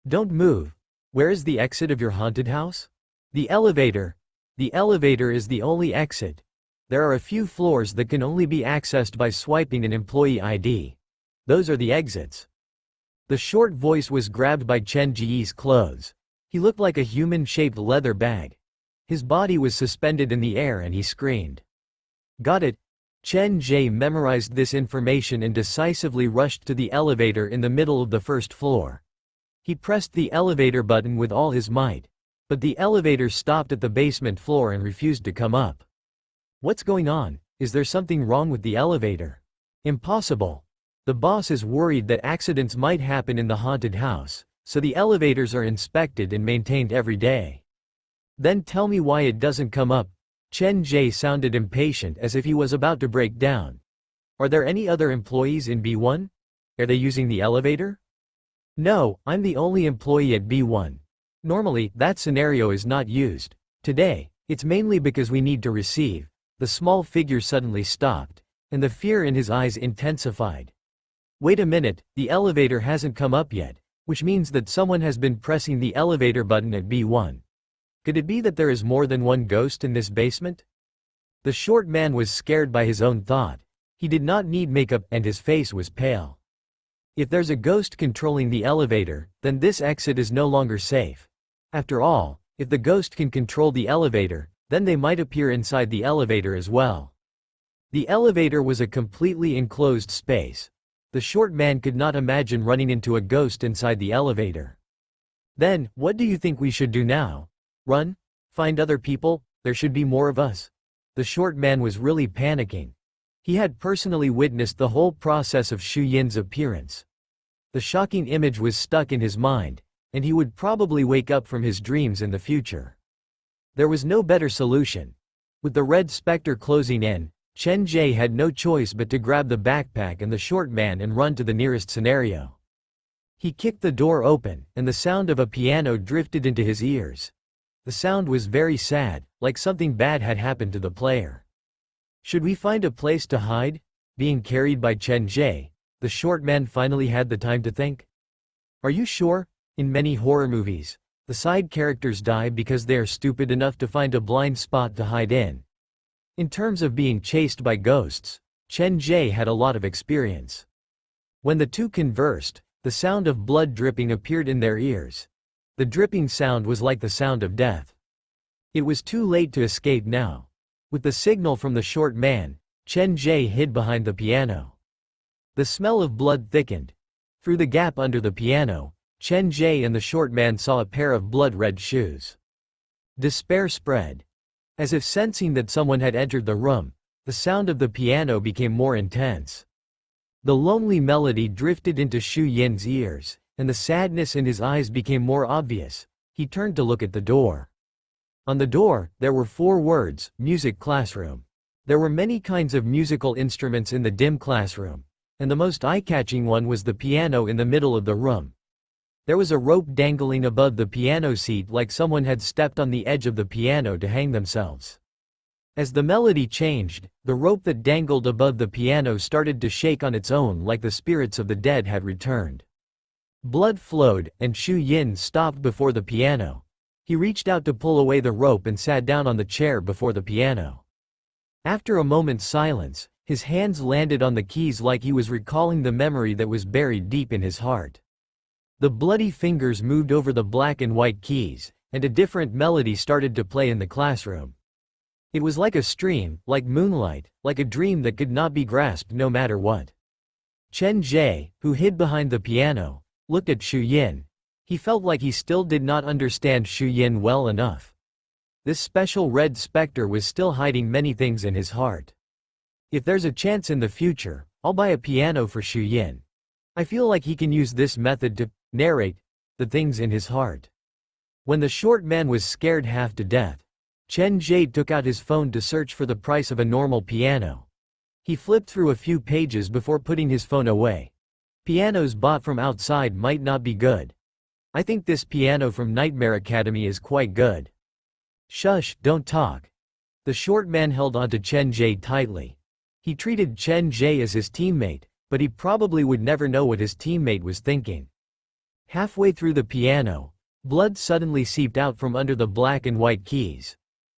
Don't move. Where is the exit of your haunted house? The elevator. The elevator is the only exit. There are a few floors that can only be accessed by swiping an employee ID. Those are the exits. The short voice was grabbed by Chen Ge's clothes. He looked like a human-shaped leather bag. His body was suspended in the air and he screamed. Got it. Chen Ge memorized this information and decisively rushed to the elevator in the middle of the first floor. He pressed the elevator button with all his might, but the elevator stopped at the basement floor and refused to come up. What's going on? Is there something wrong with the elevator? Impossible. The boss is worried that accidents might happen in the haunted house, so the elevators are inspected and maintained every day. Then tell me why it doesn't come up. Chen Ge sounded impatient as if he was about to break down. Are there any other employees in B1? Are they using the elevator? No, I'm the only employee at B1. Normally, that scenario is not used. Today, it's mainly because we need to receive. The small figure suddenly stopped, and the fear in his eyes intensified. Wait a minute, the elevator hasn't come up yet, which means that someone has been pressing the elevator button at B1. Could it be that there is more than one ghost in this basement? The short man was scared by his own thought. He did not need makeup and his face was pale. If there's a ghost controlling the elevator, then this exit is no longer safe. After all, if the ghost can control the elevator, then they might appear inside the elevator as well. The elevator was a completely enclosed space. The short man could not imagine running into a ghost inside the elevator. Then, what do you think we should do now? Run? Find other people? There should be more of us. The short man was really panicking. He had personally witnessed the whole process of Xu Yin's appearance. The shocking image was stuck in his mind, and he would probably wake up from his dreams in the future. There was no better solution. With the red specter closing in, Chen Ge had no choice but to grab the backpack and the short man and run to the nearest scenario. He kicked the door open, and the sound of a piano drifted into his ears. The sound was very sad, like something bad had happened to the player. Should we find a place to hide? Being carried by Chen Ge, the short man finally had the time to think. Are you sure? In many horror movies, the side characters die because they are stupid enough to find a blind spot to hide in. In terms of being chased by ghosts, Chen Ge had a lot of experience. When the two conversed, the sound of blood dripping appeared in their ears. The dripping sound was like the sound of death. It was too late to escape now. With the signal from the short man, Chen Ge hid behind the piano. The smell of blood thickened. Through the gap under the piano, Chen Ge and the short man saw a pair of blood-red shoes. Despair spread. As if sensing that someone had entered the room, the sound of the piano became more intense. The lonely melody drifted into Xu Yin's ears, and the sadness in his eyes became more obvious. He turned to look at the door. On the door, there were 4 words, music classroom. There were many kinds of musical instruments in the dim classroom, and the most eye-catching one was the piano in the middle of the room. There was a rope dangling above the piano seat like someone had stepped on the edge of the piano to hang themselves. As the melody changed, the rope that dangled above the piano started to shake on its own like the spirits of the dead had returned. Blood flowed, and Xu Yin stopped before the piano. He reached out to pull away the rope and sat down on the chair before the piano. After a moment's silence, his hands landed on the keys like he was recalling the memory that was buried deep in his heart. The bloody fingers moved over the black and white keys, and a different melody started to play in the classroom. It was like a stream, like moonlight, like a dream that could not be grasped no matter what. Chen Ge, who hid behind the piano, looked at Xu Yin. He felt like he still did not understand Xu Yin well enough. This special red specter was still hiding many things in his heart. If there's a chance in the future, I'll buy a piano for Xu Yin. I feel like he can use this method to narrate the things in his heart. When the short man was scared half to death, Chen Ge took out his phone to search for the price of a normal piano. He flipped through a few pages before putting his phone away. Pianos bought from outside might not be good. I think this piano from Nightmare Academy is quite good. Shush, don't talk. The short man held onto Chen Ge tightly. He treated Chen Ge as his teammate, but he probably would never know what his teammate was thinking. Halfway through the piano, blood suddenly seeped out from under the black and white keys.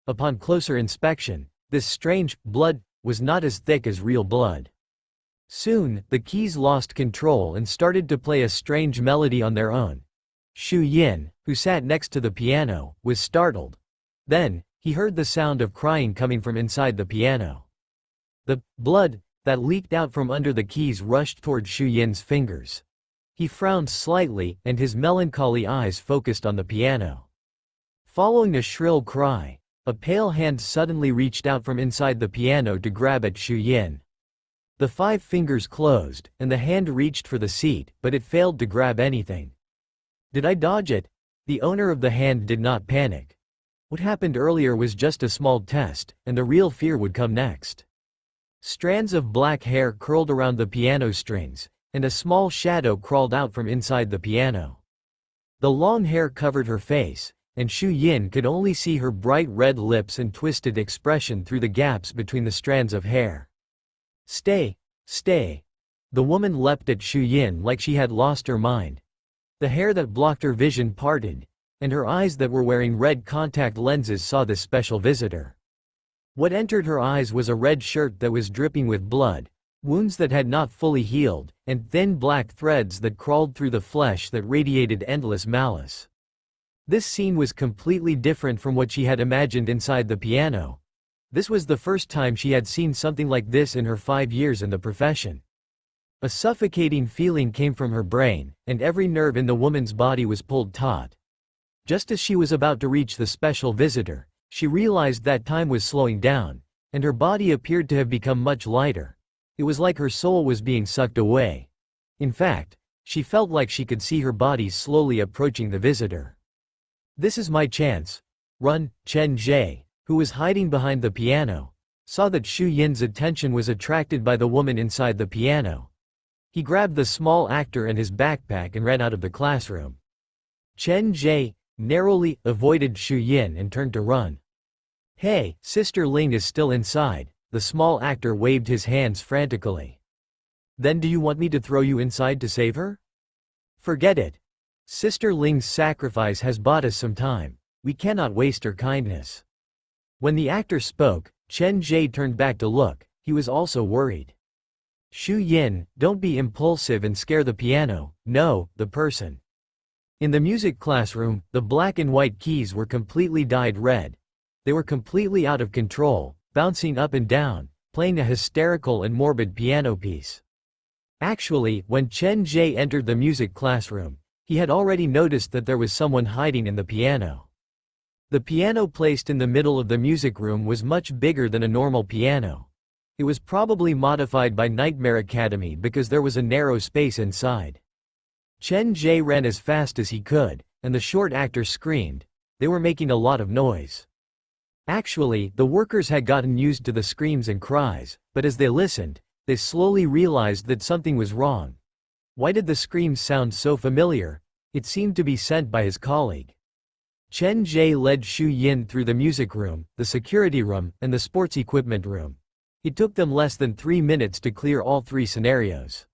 Upon closer inspection, this strange blood was not as thick as real blood. Soon, the keys lost control and started to play a strange melody on their own. Xu Yin, who sat next to the piano, was startled. Then, he heard the sound of crying coming from inside the piano. The blood that leaked out from under the keys rushed toward Xu Yin's fingers. He frowned slightly, and his melancholy eyes focused on the piano. Following a shrill cry, a pale hand suddenly reached out from inside the piano to grab at Xu Yin. The 5 fingers closed, and the hand reached for the seat, but it failed to grab anything. Did I dodge it? The owner of the hand did not panic. What happened earlier was just a small test, and the real fear would come next. Strands of black hair curled around the piano strings, and a small shadow crawled out from inside the piano. The long hair covered her face, and Xu Yin could only see her bright red lips and twisted expression through the gaps between the strands of hair. Stay, stay. The woman leapt at Xu Yin like she had lost her mind. The hair that blocked her vision parted, and her eyes that were wearing red contact lenses saw this special visitor. What entered her eyes was a red shirt that was dripping with blood, wounds that had not fully healed, and thin black threads that crawled through the flesh that radiated endless malice. This scene was completely different from what she had imagined inside the piano. This was the first time she had seen something like this in her 5 years in the profession. A suffocating feeling came from her brain, and every nerve in the woman's body was pulled taut. Just as she was about to reach the special visitor, she realized that time was slowing down, and her body appeared to have become much lighter. It was like her soul was being sucked away. In fact, she felt like she could see her body slowly approaching the visitor. This is my chance. Run. Chen Ge, who was hiding behind the piano, saw that Xu Yin's attention was attracted by the woman inside the piano. He grabbed the small actor and his backpack and ran out of the classroom. Chen Ge narrowly avoided Xu Yin and turned to run. Hey, Sister Ling is still inside. The small actor waved his hands frantically. Then do you want me to throw you inside to save her? Forget it. Sister Ling's sacrifice has bought us some time. We cannot waste her kindness. When the actor spoke, Chen Ge turned back to look. He was also worried. Xu Yin, don't be impulsive and scare the piano. No, the person. In the music classroom, the black and white keys were completely dyed red. They were completely out of control, bouncing up and down, playing a hysterical and morbid piano piece. Actually, when Chen Ge entered the music classroom, he had already noticed that there was someone hiding in the piano. The piano placed in the middle of the music room was much bigger than a normal piano. It was probably modified by Nightmare Academy because there was a narrow space inside. Chen Ge ran as fast as he could, and the short actor screamed. They were making a lot of noise. Actually, the workers had gotten used to the screams and cries, but as they listened, They slowly realized that something was wrong. Why did the screams sound so familiar? It seemed to be sent by his colleague. Chen Ge led Xu Yin through the music room, the security room, and the sports equipment room. It took them less than 3 minutes to clear all 3 scenarios.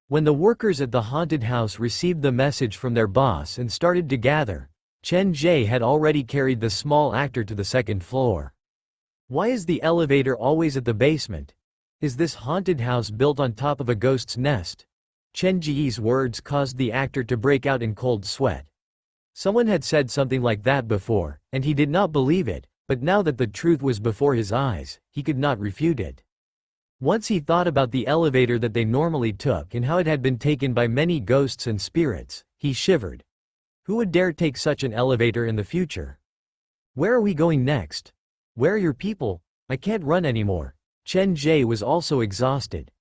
When the workers at the haunted house received the message from their boss and started to gather, Chen Ge had already carried the small actor to the 2nd floor. Why is the elevator always at the basement? Is this haunted house built on top of a ghost's nest? Chen Ge's words caused the actor to break out in cold sweat. Someone had said something like that before, and he did not believe it, but now that the truth was before his eyes, he could not refute it. Once he thought about the elevator that they normally took and how it had been taken by many ghosts and spirits, he shivered. Who would dare take such an elevator in the future? Where are we going next? Where are your people? I can't run anymore. Chen Ge was also exhausted.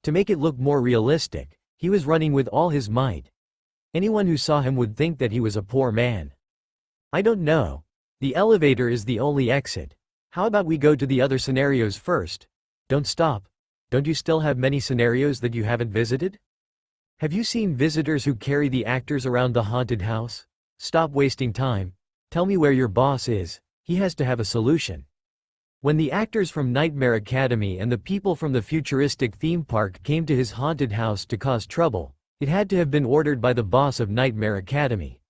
To make it look more realistic, he was running with all his might. Anyone who saw him would think that he was a poor man. I don't know. The elevator is the only exit. How about we go to the other scenarios first? Don't stop. Don't you still have many scenarios that you haven't visited? Have you seen visitors who carry the actors around the haunted house? Stop wasting time. Tell me where your boss is. He has to have a solution. When the actors from Nightmare Academy and the people from the futuristic theme park came to his haunted house to cause trouble, it had to have been ordered by the boss of Nightmare Academy.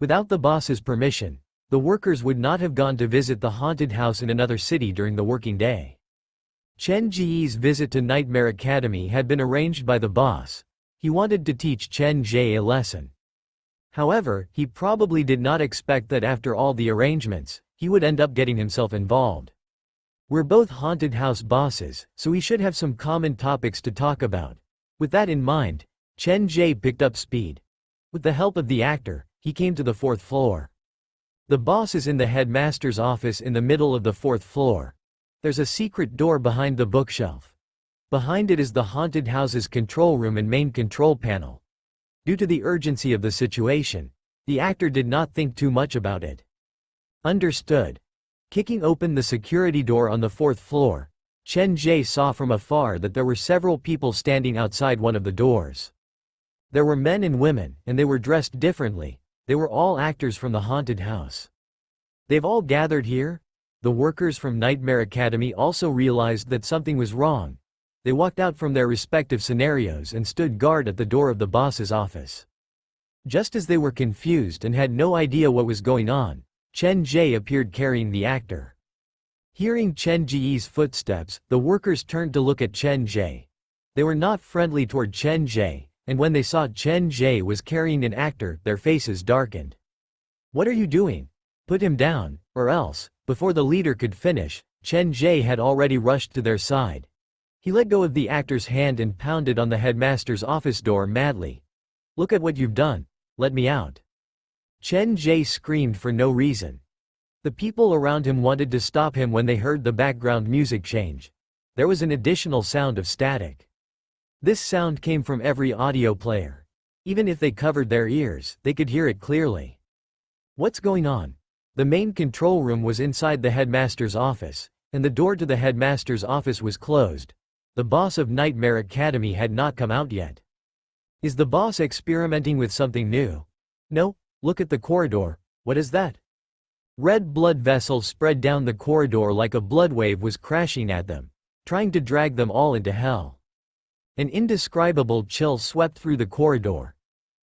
Without the boss's permission, the workers would not have gone to visit the haunted house in another city during the working day. Chen Ge's visit to Nightmare Academy had been arranged by the boss. He wanted to teach Chen Ge a lesson. However, he probably did not expect that after all the arrangements, he would end up getting himself involved. We're both haunted house bosses, so we should have some common topics to talk about. With that in mind, Chen Ge picked up speed. With the help of the actor, he came to the 4th floor. The boss is in the headmaster's office in the middle of the 4th floor. There's a secret door behind the bookshelf. Behind it is the haunted house's control room and main control panel. Due to the urgency of the situation, the actor did not think too much about it. Understood. Kicking open the security door on the 4th floor, Chen Ge saw from afar that there were several people standing outside one of the doors. There were men and women, and they were dressed differently. They were all actors from the haunted house. They've all gathered here? The workers from Nightmare Academy also realized that something was wrong. They walked out from their respective scenarios and stood guard at the door of the boss's office. Just as they were confused and had no idea what was going on, Chen Ge appeared carrying the actor. Hearing Chen Ge's footsteps, the workers turned to look at Chen Ge. They were not friendly toward Chen Ge, and when they saw Chen Ge was carrying an actor, their faces darkened. What are you doing? Put him down, or else. Before the leader could finish, Chen Ge had already rushed to their side. He let go of the actor's hand and pounded on the headmaster's office door madly. Look at what you've done. Let me out. Chen Ge screamed for no reason. The people around him wanted to stop him when they heard the background music change. There was an additional sound of static. This sound came from every audio player. Even if they covered their ears, they could hear it clearly. What's going on? The main control room was inside the headmaster's office, and the door to the headmaster's office was closed. The boss of Nightmare Academy had not come out yet. Is the boss experimenting with something new? No, look at the corridor. What is that? Red blood vessels spread down the corridor like a blood wave was crashing at them, trying to drag them all into hell. An indescribable chill swept through the corridor.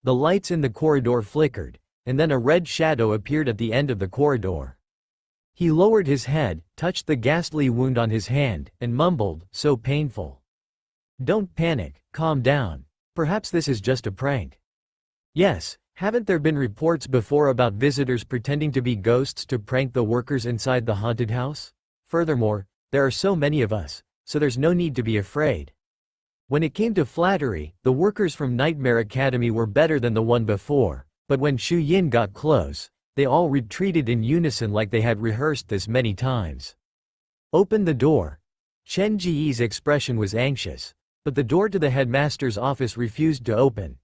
The lights in the corridor flickered, and then a red shadow appeared at the end of the corridor. He lowered his head, touched the ghastly wound on his hand, and mumbled, "So painful." Don't panic, calm down. Perhaps this is just a prank. Yes, haven't there been reports before about visitors pretending to be ghosts to prank the workers inside the haunted house? Furthermore, there are so many of us, so there's no need to be afraid. When it came to flattery, the workers from Nightmare Academy were better than the one before. But when Xu Yin got close, they all retreated in unison like they had rehearsed this many times. Open the door. Chen Ge's expression was anxious, but the door to the headmaster's office refused to open.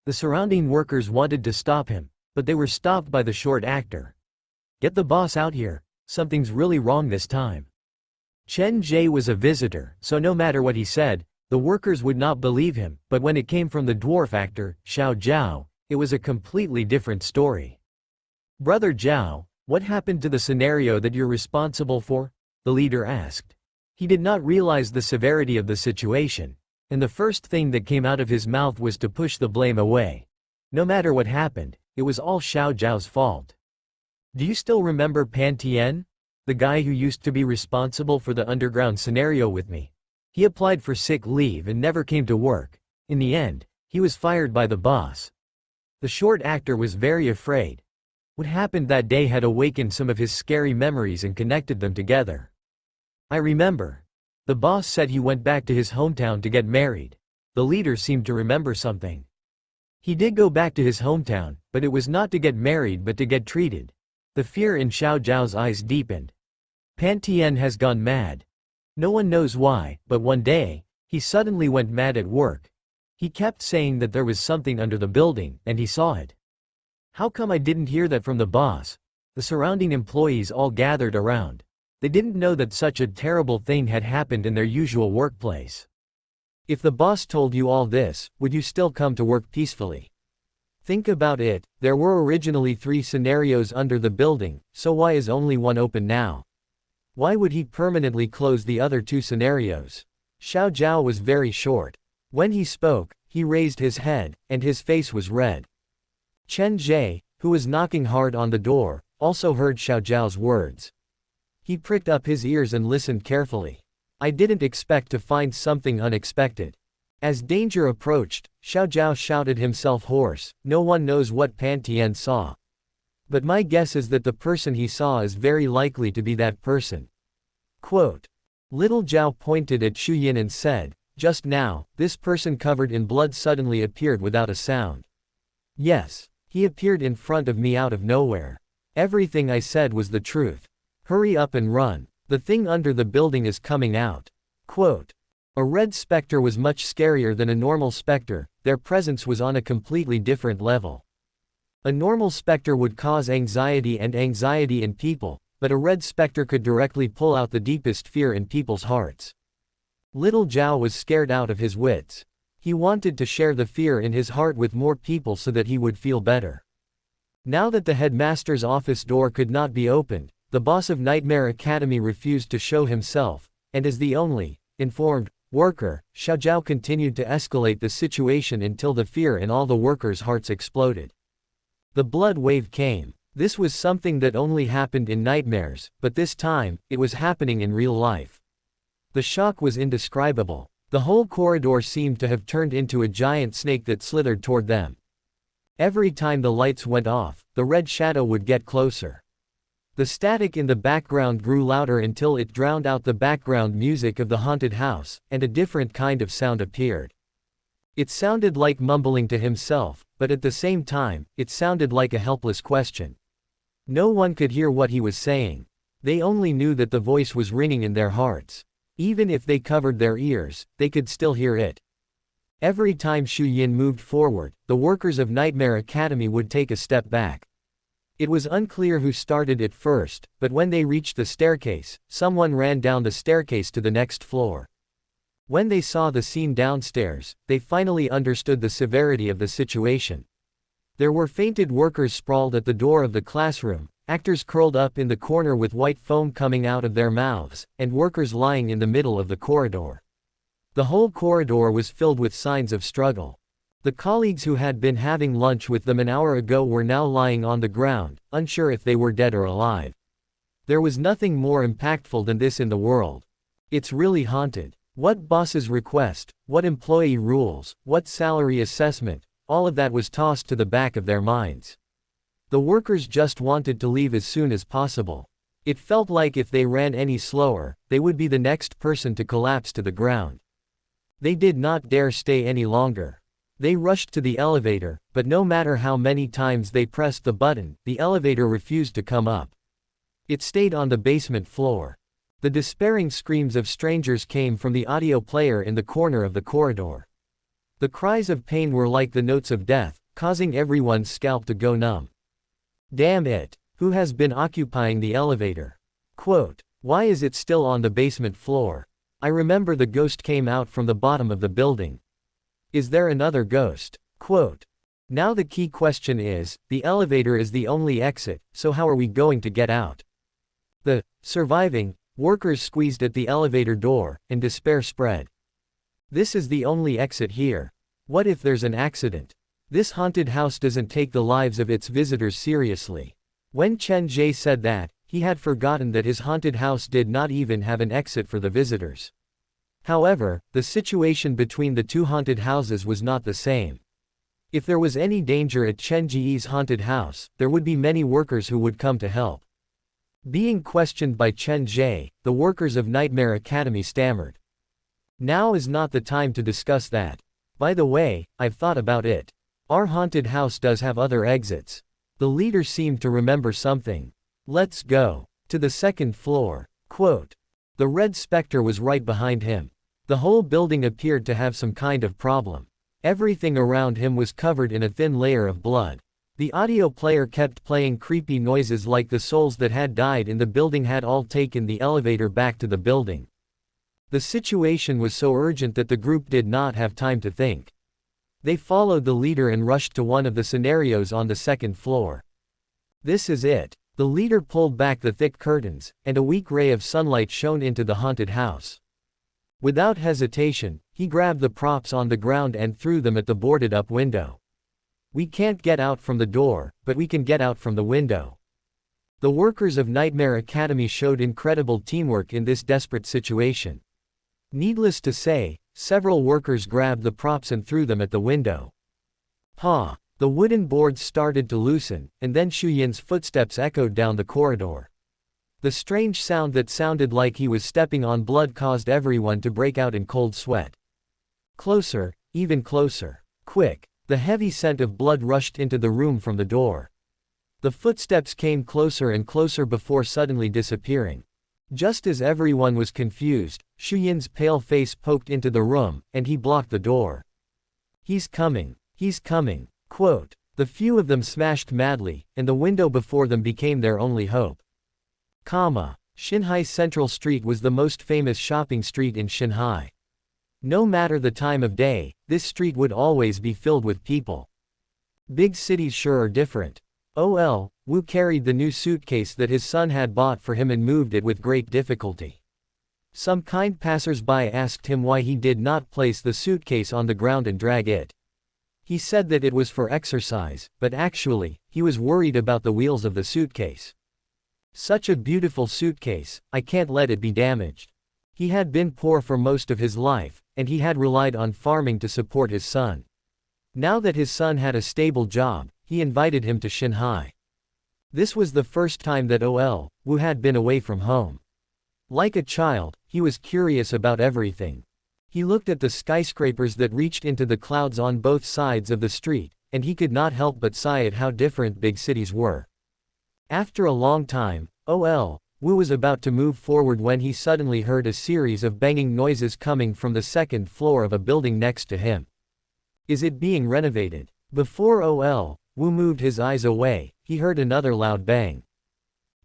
The surrounding workers wanted to stop him, but they were stopped by the short actor. Get the boss out here, something's really wrong this time. Chen Ge was a visitor, so no matter what he said, The workers would not believe him, but when it came from the dwarf actor, Xiao Zhao, it was a completely different story. Brother Zhao, what happened to the scenario that you're responsible for? The leader asked. He did not realize the severity of the situation, and the first thing that came out of his mouth was to push the blame away. No matter what happened, it was all Xiao Zhao's fault. Do you still remember Pan Tian? The guy who used to be responsible for the underground scenario with me. He applied for sick leave and never came to work. In the end, he was fired by the boss. The short actor was very afraid. What happened that day had awakened some of his scary memories and connected them together. I remember. The boss said he went back to his hometown to get married. The leader seemed to remember something. He did go back to his hometown, but it was not to get married but to get treated. The fear in Xiao Zhao's eyes deepened. Pan Tian has gone mad. No one knows why, but one day, he suddenly went mad at work. He kept saying that there was something under the building, and he saw it. How come I didn't hear that from the boss? The surrounding employees all gathered around. They didn't know that such a terrible thing had happened in their usual workplace. If the boss told you all this, would you still come to work peacefully? Think about it, there were originally 3 scenarios under the building, so why is only one open now? Why would he permanently close the other 2 scenarios? Xiao Zhao was very short. When he spoke, he raised his head, and his face was red. Chen Ge, who was knocking hard on the door, also heard Xiao Zhao's words. He pricked up his ears and listened carefully. I didn't expect to find something unexpected. As danger approached, Xiao Zhao shouted himself hoarse, no one knows what Pan Tian saw. But my guess is that the person he saw is very likely to be that person. Quote. Little Zhao pointed at Shu Yin and said, just now, this person covered in blood suddenly appeared without a sound. Yes, he appeared in front of me out of nowhere. Everything I said was the truth. Hurry up and run. The thing under the building is coming out. Quote. A red specter was much scarier than a normal specter, their presence was on a completely different level. A normal specter would cause anxiety in people, but a red specter could directly pull out the deepest fear in people's hearts. Little Zhao was scared out of his wits. He wanted to share the fear in his heart with more people so that he would feel better. Now that the headmaster's office door could not be opened, the boss of Nightmare Academy refused to show himself, and as the only informed worker, Xiao Zhao continued to escalate the situation until the fear in all the workers' hearts exploded. The blood wave came. This was something that only happened in nightmares, but this time, it was happening in real life. The shock was indescribable. The whole corridor seemed to have turned into a giant snake that slithered toward them. Every time the lights went off, the red shadow would get closer. The static in the background grew louder until it drowned out the background music of the haunted house, and a different kind of sound appeared. It sounded like mumbling to himself, but at the same time, it sounded like a helpless question. No one could hear what he was saying. They only knew that the voice was ringing in their hearts. Even if they covered their ears, they could still hear it. Every time Shu Yin moved forward, the workers of Nightmare Academy would take a step back. It was unclear who started it first, but when they reached the staircase, someone ran down the staircase to the next floor. When they saw the scene downstairs, they finally understood the severity of the situation. There were fainted workers sprawled at the door of the classroom, actors curled up in the corner with white foam coming out of their mouths, and workers lying in the middle of the corridor. The whole corridor was filled with signs of struggle. The colleagues who had been having lunch with them an hour ago were now lying on the ground, unsure if they were dead or alive. There was nothing more impactful than this in the world. It's really haunted. What boss's request, what employee rules, what salary assessment, all of that was tossed to the back of their minds. The workers just wanted to leave as soon as possible. It felt like if they ran any slower, they would be the next person to collapse to the ground. They did not dare stay any longer. They rushed to the elevator, but no matter how many times they pressed the button, the elevator refused to come up. It stayed on the basement floor. The despairing screams of strangers came from the audio player in the corner of the corridor. The cries of pain were like the notes of death, causing everyone's scalp to go numb. Damn it! Who has been occupying the elevator? Quote. Why is it still on the basement floor? I remember the ghost came out from the bottom of the building. Is there another ghost? Quote. Now the key question is, the elevator is the only exit, so how are we going to get out? The surviving workers squeezed at the elevator door, and despair spread. This is the only exit here. What if there's an accident? This haunted house doesn't take the lives of its visitors seriously. When Chen Ge said that, he had forgotten that his haunted house did not even have an exit for the visitors. However, the situation between the two haunted houses was not the same. If there was any danger at Chen Ge's haunted house, there would be many workers who would come to help. Being questioned by Chen Ge, the workers of Nightmare Academy stammered. Now is not the time to discuss that. By the way, I've thought about it. Our haunted house does have other exits. The leader seemed to remember something. Let's go to the second floor. Quote. The red specter was right behind him. The whole building appeared to have some kind of problem. Everything around him was covered in a thin layer of blood. The audio player kept playing creepy noises like the souls that had died in the building had all taken the elevator back to the building. The situation was so urgent that the group did not have time to think. They followed the leader and rushed to one of the scenarios on the second floor. This is it. The leader pulled back the thick curtains, and a weak ray of sunlight shone into the haunted house. Without hesitation, he grabbed the props on the ground and threw them at the boarded-up window. We can't get out from the door, but we can get out from the window. The workers of Nightmare Academy showed incredible teamwork in this desperate situation. Needless to say, several workers grabbed the props and threw them at the window. Ha! The wooden boards started to loosen, and then Xu Yin's footsteps echoed down the corridor. The strange sound that sounded like he was stepping on blood caused everyone to break out in cold sweat. Closer, even closer. Quick! The heavy scent of blood rushed into the room from the door. The footsteps came closer and closer before suddenly disappearing. Just as everyone was confused, Xu Yin's pale face poked into the room, and he blocked the door. He's coming. He's coming. Quote. The few of them smashed madly, and the window before them became their only hope. Shanghai Central Street was the most famous shopping street in Shanghai. No matter the time of day, this street would always be filled with people. Big cities sure are different. Wu carried the new suitcase that his son had bought for him and moved it with great difficulty. Some kind passers-by asked him why he did not place the suitcase on the ground and drag it. He said that it was for exercise, but actually, he was worried about the wheels of the suitcase. Such a beautiful suitcase, I can't let it be damaged. He had been poor for most of his life, and he had relied on farming to support his son. Now that his son had a stable job, he invited him to Shanghai. This was the first time that Wu had been away from home. Like a child, he was curious about everything. He looked at the skyscrapers that reached into the clouds on both sides of the street, and he could not help but sigh at how different big cities were. After a long time, Wu was about to move forward when he suddenly heard a series of banging noises coming from the second floor of a building next to him. Is it being renovated? Before Wu moved his eyes away, he heard another loud bang.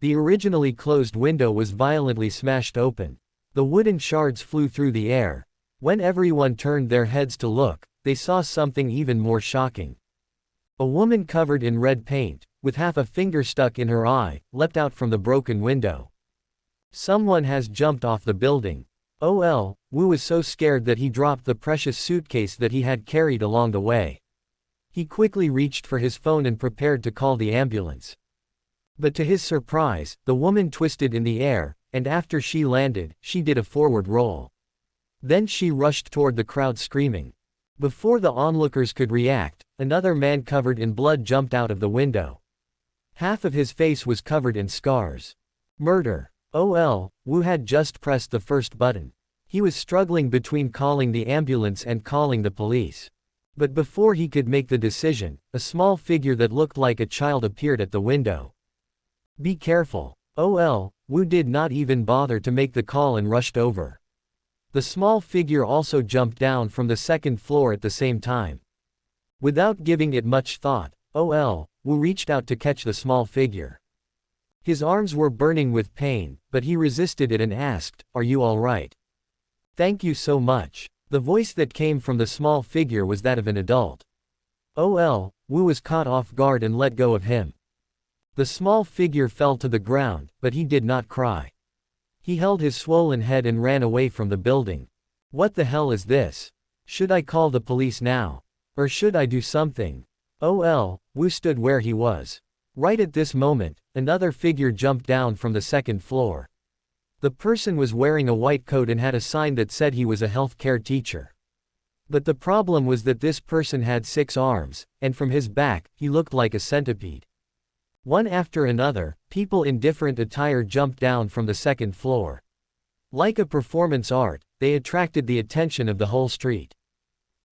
The originally closed window was violently smashed open. The wooden shards flew through the air. When everyone turned their heads to look, they saw something even more shocking. A woman covered in red paint, with half a finger stuck in her eye, leapt out from the broken window. Someone has jumped off the building. Wu was so scared that he dropped the precious suitcase that he had carried along the way. He quickly reached for his phone and prepared to call the ambulance. But to his surprise, the woman twisted in the air, and after she landed, she did a forward roll. Then she rushed toward the crowd screaming. Before the onlookers could react, another man covered in blood jumped out of the window. Half of his face was covered in scars. Murder. Wu had just pressed the first button. He was struggling between calling the ambulance and calling the police. But before he could make the decision, a small figure that looked like a child appeared at the window. Be careful. Wu did not even bother to make the call and rushed over. The small figure also jumped down from the second floor at the same time. Without giving it much thought, Wu reached out to catch the small figure. His arms were burning with pain, but he resisted it and asked, "Are you all right?" Thank you so much. The voice that came from the small figure was that of an adult. Wu was caught off guard and let go of him. The small figure fell to the ground, but he did not cry. He held his swollen head and ran away from the building. What the hell is this? Should I call the police now? Or should I do something? Wu stood where he was. Right at this moment, another figure jumped down from the second floor. The person was wearing a white coat and had a sign that said he was a healthcare teacher. But the problem was that this person had 6 arms, and from his back, he looked like a centipede. One after another, people in different attire jumped down from the second floor. Like a performance art, they attracted the attention of the whole street.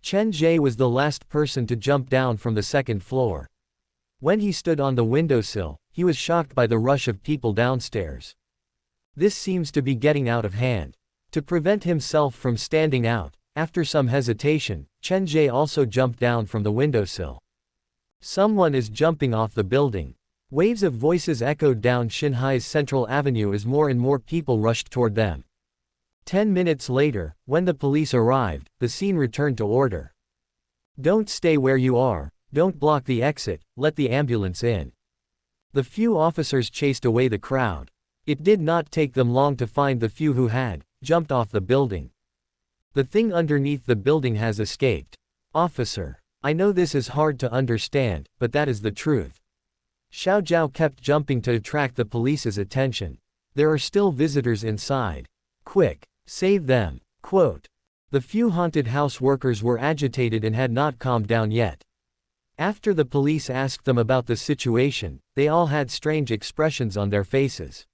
Chen Ge was the last person to jump down from the second floor. When he stood on the windowsill, he was shocked by the rush of people downstairs. This seems to be getting out of hand. To prevent himself from standing out, after some hesitation, Chen Ge also jumped down from the windowsill. Someone is jumping off the building. Waves of voices echoed down Xinhai's Central Avenue as more and more people rushed toward them. 10 minutes later, when the police arrived, the scene returned to order. Don't stay where you are, don't block the exit, let the ambulance in. The few officers chased away the crowd. It did not take them long to find the few who had jumped off the building. The thing underneath the building has escaped. Officer, I know this is hard to understand, but that is the truth. Xiao Zhao kept jumping to attract the police's attention. There are still visitors inside. Quick, save them. Quote. The few haunted house workers were agitated and had not calmed down yet. After the police asked them about the situation, they all had strange expressions on their faces.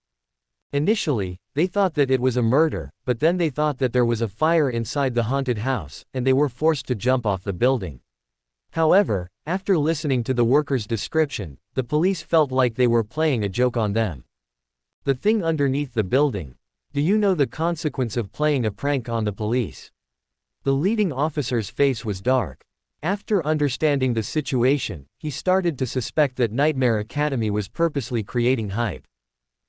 Initially, they thought that it was a murder, but then they thought that there was a fire inside the haunted house, and they were forced to jump off the building. However, after listening to the workers' description, the police felt like they were playing a joke on them. The thing underneath the building. Do you know the consequence of playing a prank on the police? The leading officer's face was dark. After understanding the situation, he started to suspect that Nightmare Academy was purposely creating hype.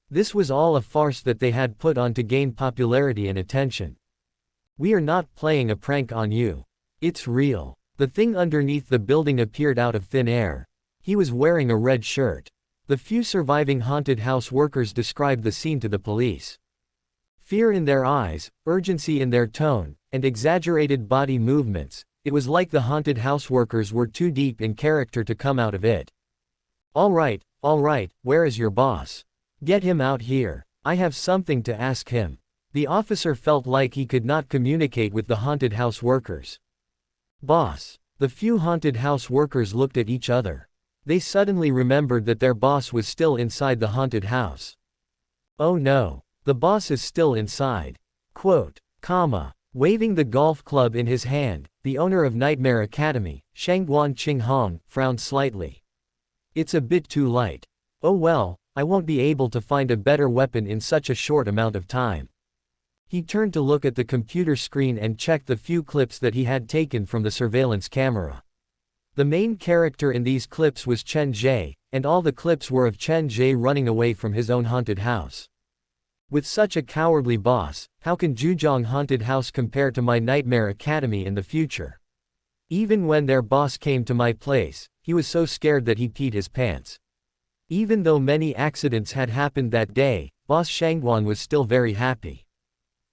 This was all a farce that they had put on to gain popularity and attention. We are not playing a prank on you. It's real. The thing underneath the building appeared out of thin air. He was wearing a red shirt. The few surviving haunted house workers described the scene to the police. Fear in their eyes, urgency in their tone, and exaggerated body movements. It was like the haunted house workers were too deep in character to come out of it. All right, where is your boss? Get him out here. I have something to ask him. The officer felt like he could not communicate with the haunted house workers. Boss. The few haunted house workers looked at each other. They suddenly remembered that their boss was still inside the haunted house. Oh no. The boss is still inside. Quote, waving the golf club in his hand, the owner of Nightmare Academy, Shangguan Qinghong, frowned slightly. It's a bit too light. Oh well, I won't be able to find a better weapon in such a short amount of time. He turned to look at the computer screen and checked the few clips that he had taken from the surveillance camera. The main character in these clips was Chen Ge, and all the clips were of Chen Ge running away from his own haunted house. With such a cowardly boss, how can Zhujiang Haunted House compare to my Nightmare Academy in the future? Even when their boss came to my place, he was so scared that he peed his pants. Even though many accidents had happened that day, Boss Shangguan was still very happy.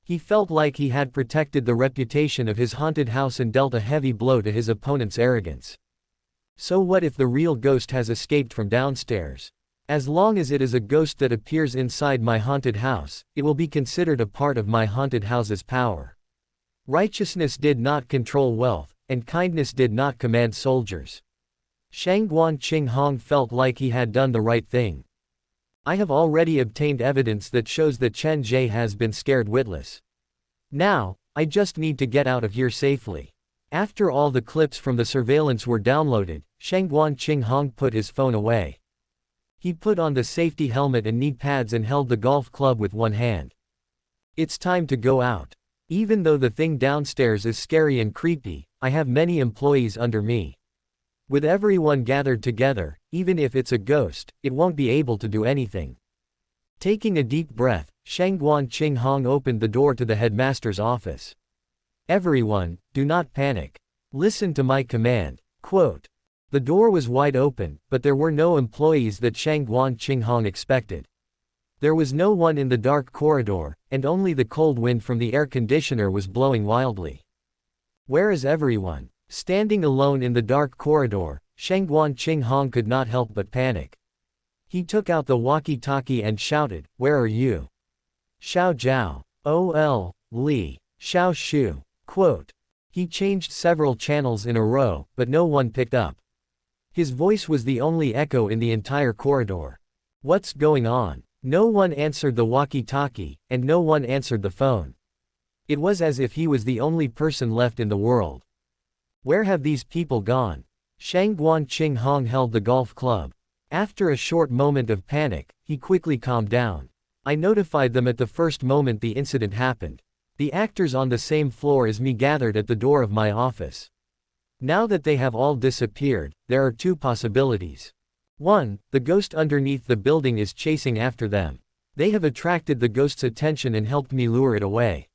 He felt like he had protected the reputation of his haunted house and dealt a heavy blow to his opponent's arrogance. So what if the real ghost has escaped from downstairs? As long as it is a ghost that appears inside my haunted house, it will be considered a part of my haunted house's power. Righteousness did not control wealth, and kindness did not command soldiers. Shangguan Qinghong felt like he had done the right thing. I have already obtained evidence that shows that Chen Ge has been scared witless. Now, I just need to get out of here safely. After all the clips from the surveillance were downloaded, Shangguan Qinghong put his phone away. He put on the safety helmet and knee pads and held the golf club with one hand. It's time to go out. Even though the thing downstairs is scary and creepy, I have many employees under me. With everyone gathered together, even if it's a ghost, it won't be able to do anything. Taking a deep breath, Shangguan Qinghong opened the door to the headmaster's office. "Everyone, do not panic. Listen to my command." Quote. The door was wide open, but there were no employees that Shangguan Qinghong expected. There was no one in the dark corridor, and only the cold wind from the air conditioner was blowing wildly. "Where is everyone?" Standing alone in the dark corridor, Shangguan Qinghong could not help but panic. He took out the walkie-talkie and shouted, "Where are you? Xiao Jiao. Ol. Li. Xiao Shu." Quote. He changed several channels in a row, but no one picked up. His voice was the only echo in the entire corridor. What's going on? No one answered the walkie-talkie, and no one answered the phone. It was as if he was the only person left in the world. Where have these people gone? Shangguan Qinghong held the golf club. After a short moment of panic, he quickly calmed down. "I notified them at the first moment the incident happened. The actors on the same floor as me gathered at the door of my office. Now that they have all disappeared, there are two possibilities. 1. The ghost underneath the building is chasing after them. They have attracted the ghost's attention and helped me lure it away.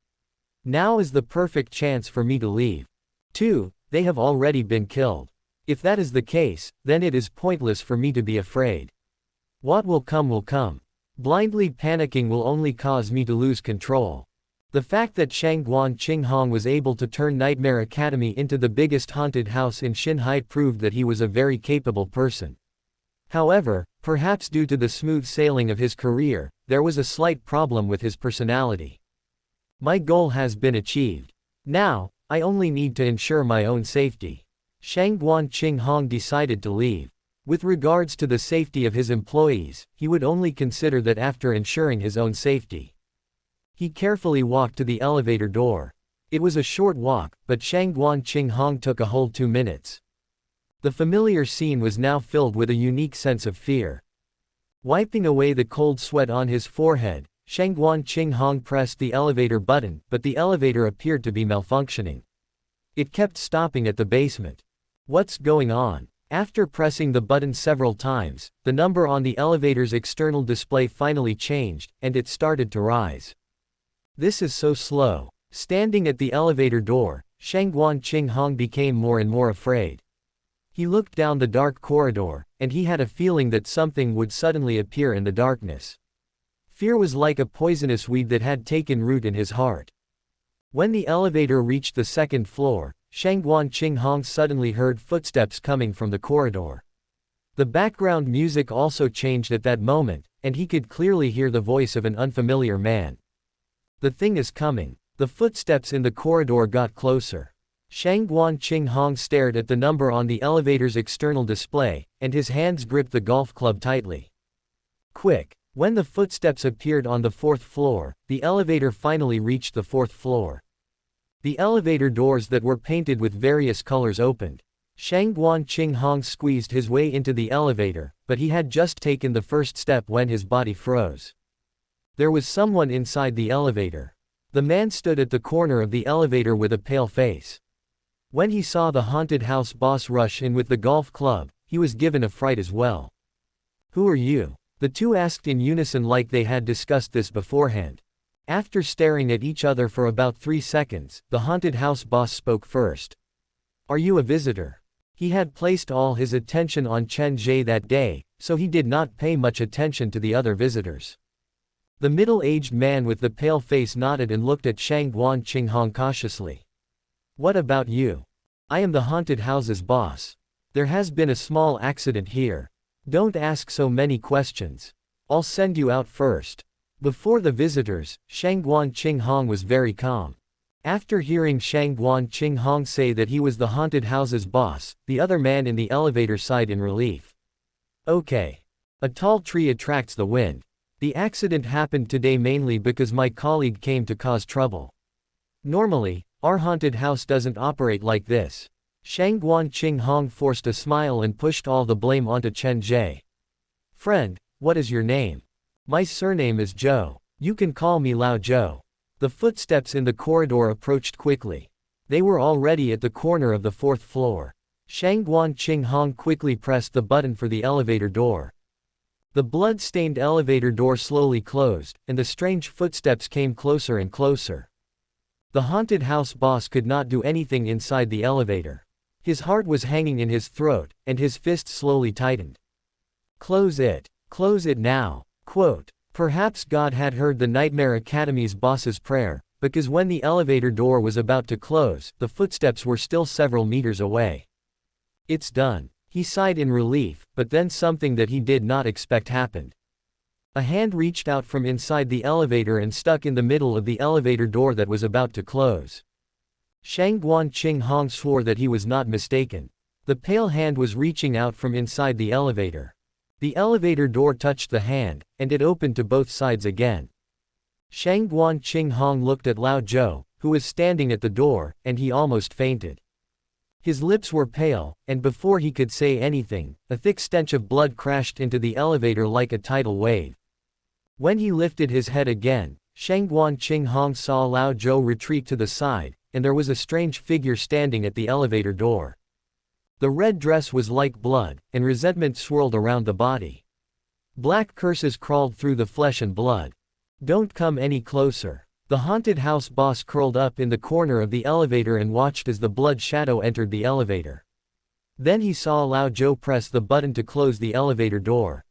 Now is the perfect chance for me to leave. 2. They have already been killed. If that is the case, then it is pointless for me to be afraid. What will come will come. Blindly panicking will only cause me to lose control." The fact that Shangguan Qinghong was able to turn Nightmare Academy into the biggest haunted house in Xinhai proved that he was a very capable person. However, perhaps due to the smooth sailing of his career, there was a slight problem with his personality. "My goal has been achieved. Now, I only need to ensure my own safety." Shangguan Qinghong decided to leave. With regards to the safety of his employees, he would only consider that after ensuring his own safety. He carefully walked to the elevator door. It was a short walk, but Shangguan Qinghong took a whole 2 minutes. The familiar scene was now filled with a unique sense of fear. Wiping away the cold sweat on his forehead, Shangguan Qinghong pressed the elevator button, but the elevator appeared to be malfunctioning. It kept stopping at the basement. What's going on? After pressing the button several times, the number on the elevator's external display finally changed, and it started to rise. This is so slow. Standing at the elevator door, Shangguan Qinghong became more and more afraid. He looked down the dark corridor, and he had a feeling that something would suddenly appear in the darkness. Fear was like a poisonous weed that had taken root in his heart. When the elevator reached the second floor, Shangguan Qinghong suddenly heard footsteps coming from the corridor. The background music also changed at that moment, and he could clearly hear the voice of an unfamiliar man. "The thing is coming." The footsteps in the corridor got closer. Shangguan Qinghong stared at the number on the elevator's external display, and his hands gripped the golf club tightly. Quick! When the footsteps appeared on the 4th floor, the elevator finally reached the 4th floor. The elevator doors that were painted with various colors opened. Shangguan Qinghong squeezed his way into the elevator, but he had just taken the first step when his body froze. There was someone inside the elevator. The man stood at the corner of the elevator with a pale face. When he saw the haunted house boss rush in with the golf club, he was given a fright as well. "Who are you?" The two asked in unison like they had discussed this beforehand. After staring at each other for about 3 seconds, the haunted house boss spoke first. "Are you a visitor?" He had placed all his attention on Chen Ge that day, so he did not pay much attention to the other visitors. The middle-aged man with the pale face nodded and looked at Shangguan Qinghong cautiously. "What about you?" "I am the haunted house's boss. There has been a small accident here. Don't ask so many questions. I'll send you out first." Before the visitors, Shangguan Qinghong was very calm. After hearing Shangguan Qinghong say that he was the haunted house's boss, the other man in the elevator sighed in relief. "Okay. A tall tree attracts the wind. The accident happened today mainly because my colleague came to cause trouble. Normally, our haunted house doesn't operate like this." Shangguan Qinghong forced a smile and pushed all the blame onto Chen Ge. "Friend, what is your name?" "My surname is Zhou. You can call me Lao Zhou." The footsteps in the corridor approached quickly. They were already at the corner of the 4th floor. Shangguan Qinghong quickly pressed the button for the elevator door. The blood-stained elevator door slowly closed, and the strange footsteps came closer and closer. The haunted house boss could not do anything inside the elevator. His heart was hanging in his throat, and his fist slowly tightened. Close it. Close it now. Quote, perhaps God had heard the Nightmare Academy's boss's prayer, because when the elevator door was about to close, the footsteps were still several meters away. It's done. He sighed in relief, but then something that he did not expect happened. A hand reached out from inside the elevator and stuck in the middle of the elevator door that was about to close. Shangguan Qinghong swore that he was not mistaken. The pale hand was reaching out from inside the elevator. The elevator door touched the hand, and it opened to both sides again. Shangguan Qinghong looked at Lao Zhou, who was standing at the door, and he almost fainted. His lips were pale, and before he could say anything, a thick stench of blood crashed into the elevator like a tidal wave. When he lifted his head again, Shangguan Qinghong saw Lao Zhou retreat to the side, and there was a strange figure standing at the elevator door. The red dress was like blood, and resentment swirled around the body. Black curses crawled through the flesh and blood. Don't come any closer. The haunted house boss curled up in the corner of the elevator and watched as the blood shadow entered the elevator. Then he saw Lao Zhou press the button to close the elevator door.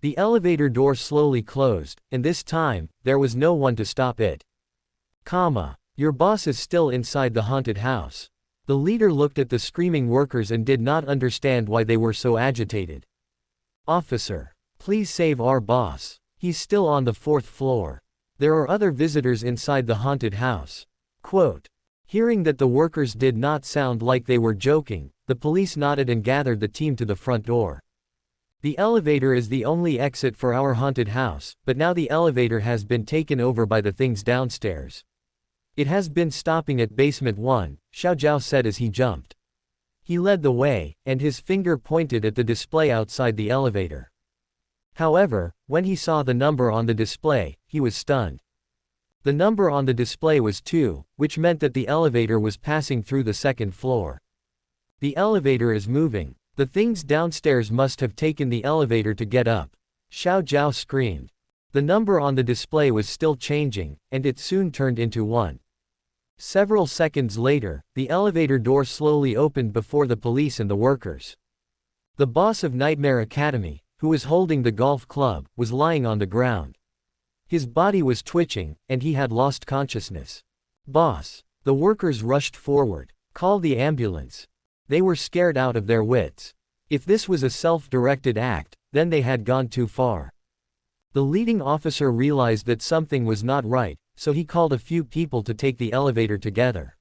The elevator door slowly closed, and this time, there was no one to stop it. Your boss is still inside the haunted house. The leader looked at the screaming workers and did not understand why they were so agitated. Officer, please save our boss. He's still on the 4th floor. There are other visitors inside the haunted house. Quote. Hearing that the workers did not sound like they were joking, the police nodded and gathered the team to the front door. The elevator is the only exit for our haunted house, but now the elevator has been taken over by the things downstairs. It has been stopping at basement 1, Xiao Zhao said as he jumped. He led the way, and his finger pointed at the display outside the elevator. However, when he saw the number on the display, he was stunned. The number on the display was 2, which meant that the elevator was passing through the 2nd floor. The elevator is moving. The things downstairs must have taken the elevator to get up. Xiao Zhao screamed. The number on the display was still changing, and it soon turned into 1. Several seconds later, the elevator door slowly opened before the police and the workers. The boss of Nightmare Academy, who was holding the golf club, was lying on the ground. His body was twitching, and he had lost consciousness. Boss. The workers rushed forward. Call the ambulance. They were scared out of their wits. If this was a self-directed act, then they had gone too far. The leading officer realized that something was not right, so he called a few people to take the elevator together.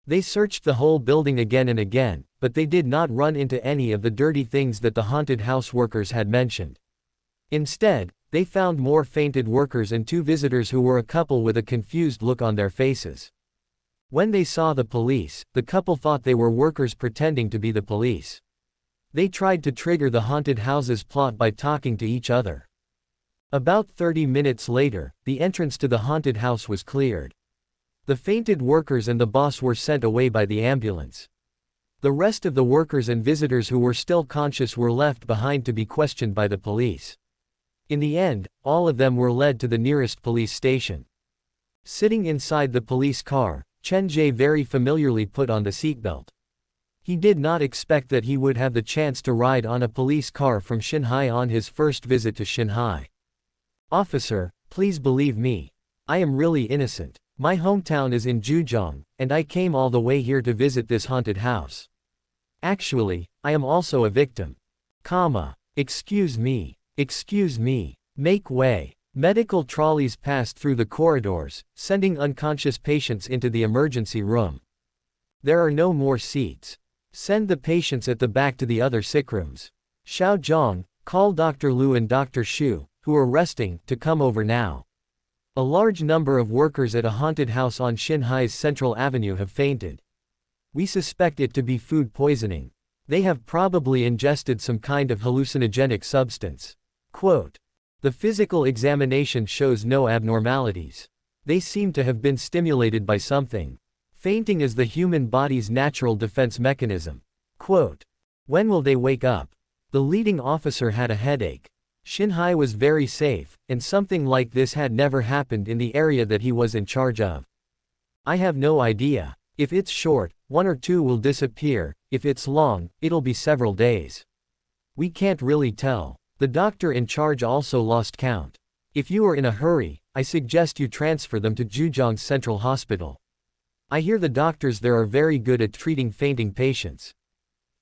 They searched the whole building again and again, but they did not run into any of the dirty things that the haunted house workers had mentioned. Instead, they found more fainted workers and 2 visitors who were a couple with a confused look on their faces. When they saw the police, the couple thought they were workers pretending to be the police. They tried to trigger the haunted house's plot by talking to each other. About 30 minutes later, the entrance to the haunted house was cleared. The fainted workers and the boss were sent away by the ambulance. The rest of the workers and visitors who were still conscious were left behind to be questioned by the police. In the end, all of them were led to the nearest police station. Sitting inside the police car, Chen Ge very familiarly put on the seatbelt. He did not expect that he would have the chance to ride on a police car from Shanghai on his first visit to Shanghai. Officer, please believe me. I am really innocent. My hometown is in Zhujiang, and I came all the way here to visit this haunted house. Actually, I am also a victim. Excuse me. Excuse me. Make way. Medical trolleys passed through the corridors, sending unconscious patients into the emergency room. There are no more seats. Send the patients at the back to the other sick rooms. Xiao Zhang, call Dr. Lu and Dr. Xu, who are resting, to come over now. A large number of workers at a haunted house on Shanghai's Central Avenue have fainted. We suspect it to be food poisoning. They have probably ingested some kind of hallucinogenic substance. Quote. The physical examination shows no abnormalities. They seem to have been stimulated by something. Fainting is the human body's natural defense mechanism. Quote. When will they wake up? The leading officer had a headache. Xinhai was very safe, and something like this had never happened in the area that he was in charge of. I have no idea. If it's short, 1 or 2 will disappear, if it's long, it'll be several days. We can't really tell. The doctor in charge also lost count. If you are in a hurry, I suggest you transfer them to Zhujiang Central Hospital. I hear the doctors there are very good at treating fainting patients.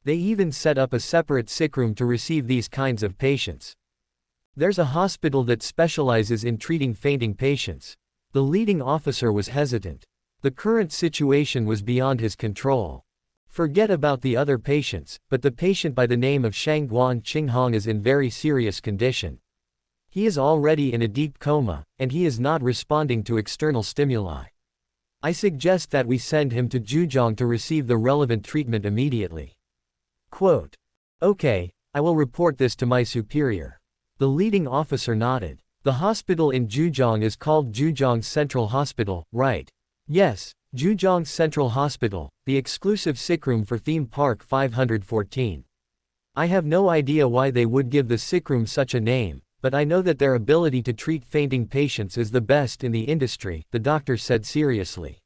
They even set up a separate sick room to receive these kinds of patients. There's a hospital that specializes in treating fainting patients. The leading officer was hesitant. The current situation was beyond his control. Forget about the other patients, but the patient by the name of Shangguan Qinghong is in very serious condition. He is already in a deep coma, and he is not responding to external stimuli. I suggest that we send him to Zhujiang to receive the relevant treatment immediately. Quote. Okay, I will report this to my superior. The leading officer nodded. The hospital in Zhujiang is called Zhujiang Central Hospital, right? Yes, Zhujiang Central Hospital, the exclusive sick room for Theme Park 514. I have no idea why they would give the sick room such a name, but I know that their ability to treat fainting patients is the best in the industry, the doctor said seriously.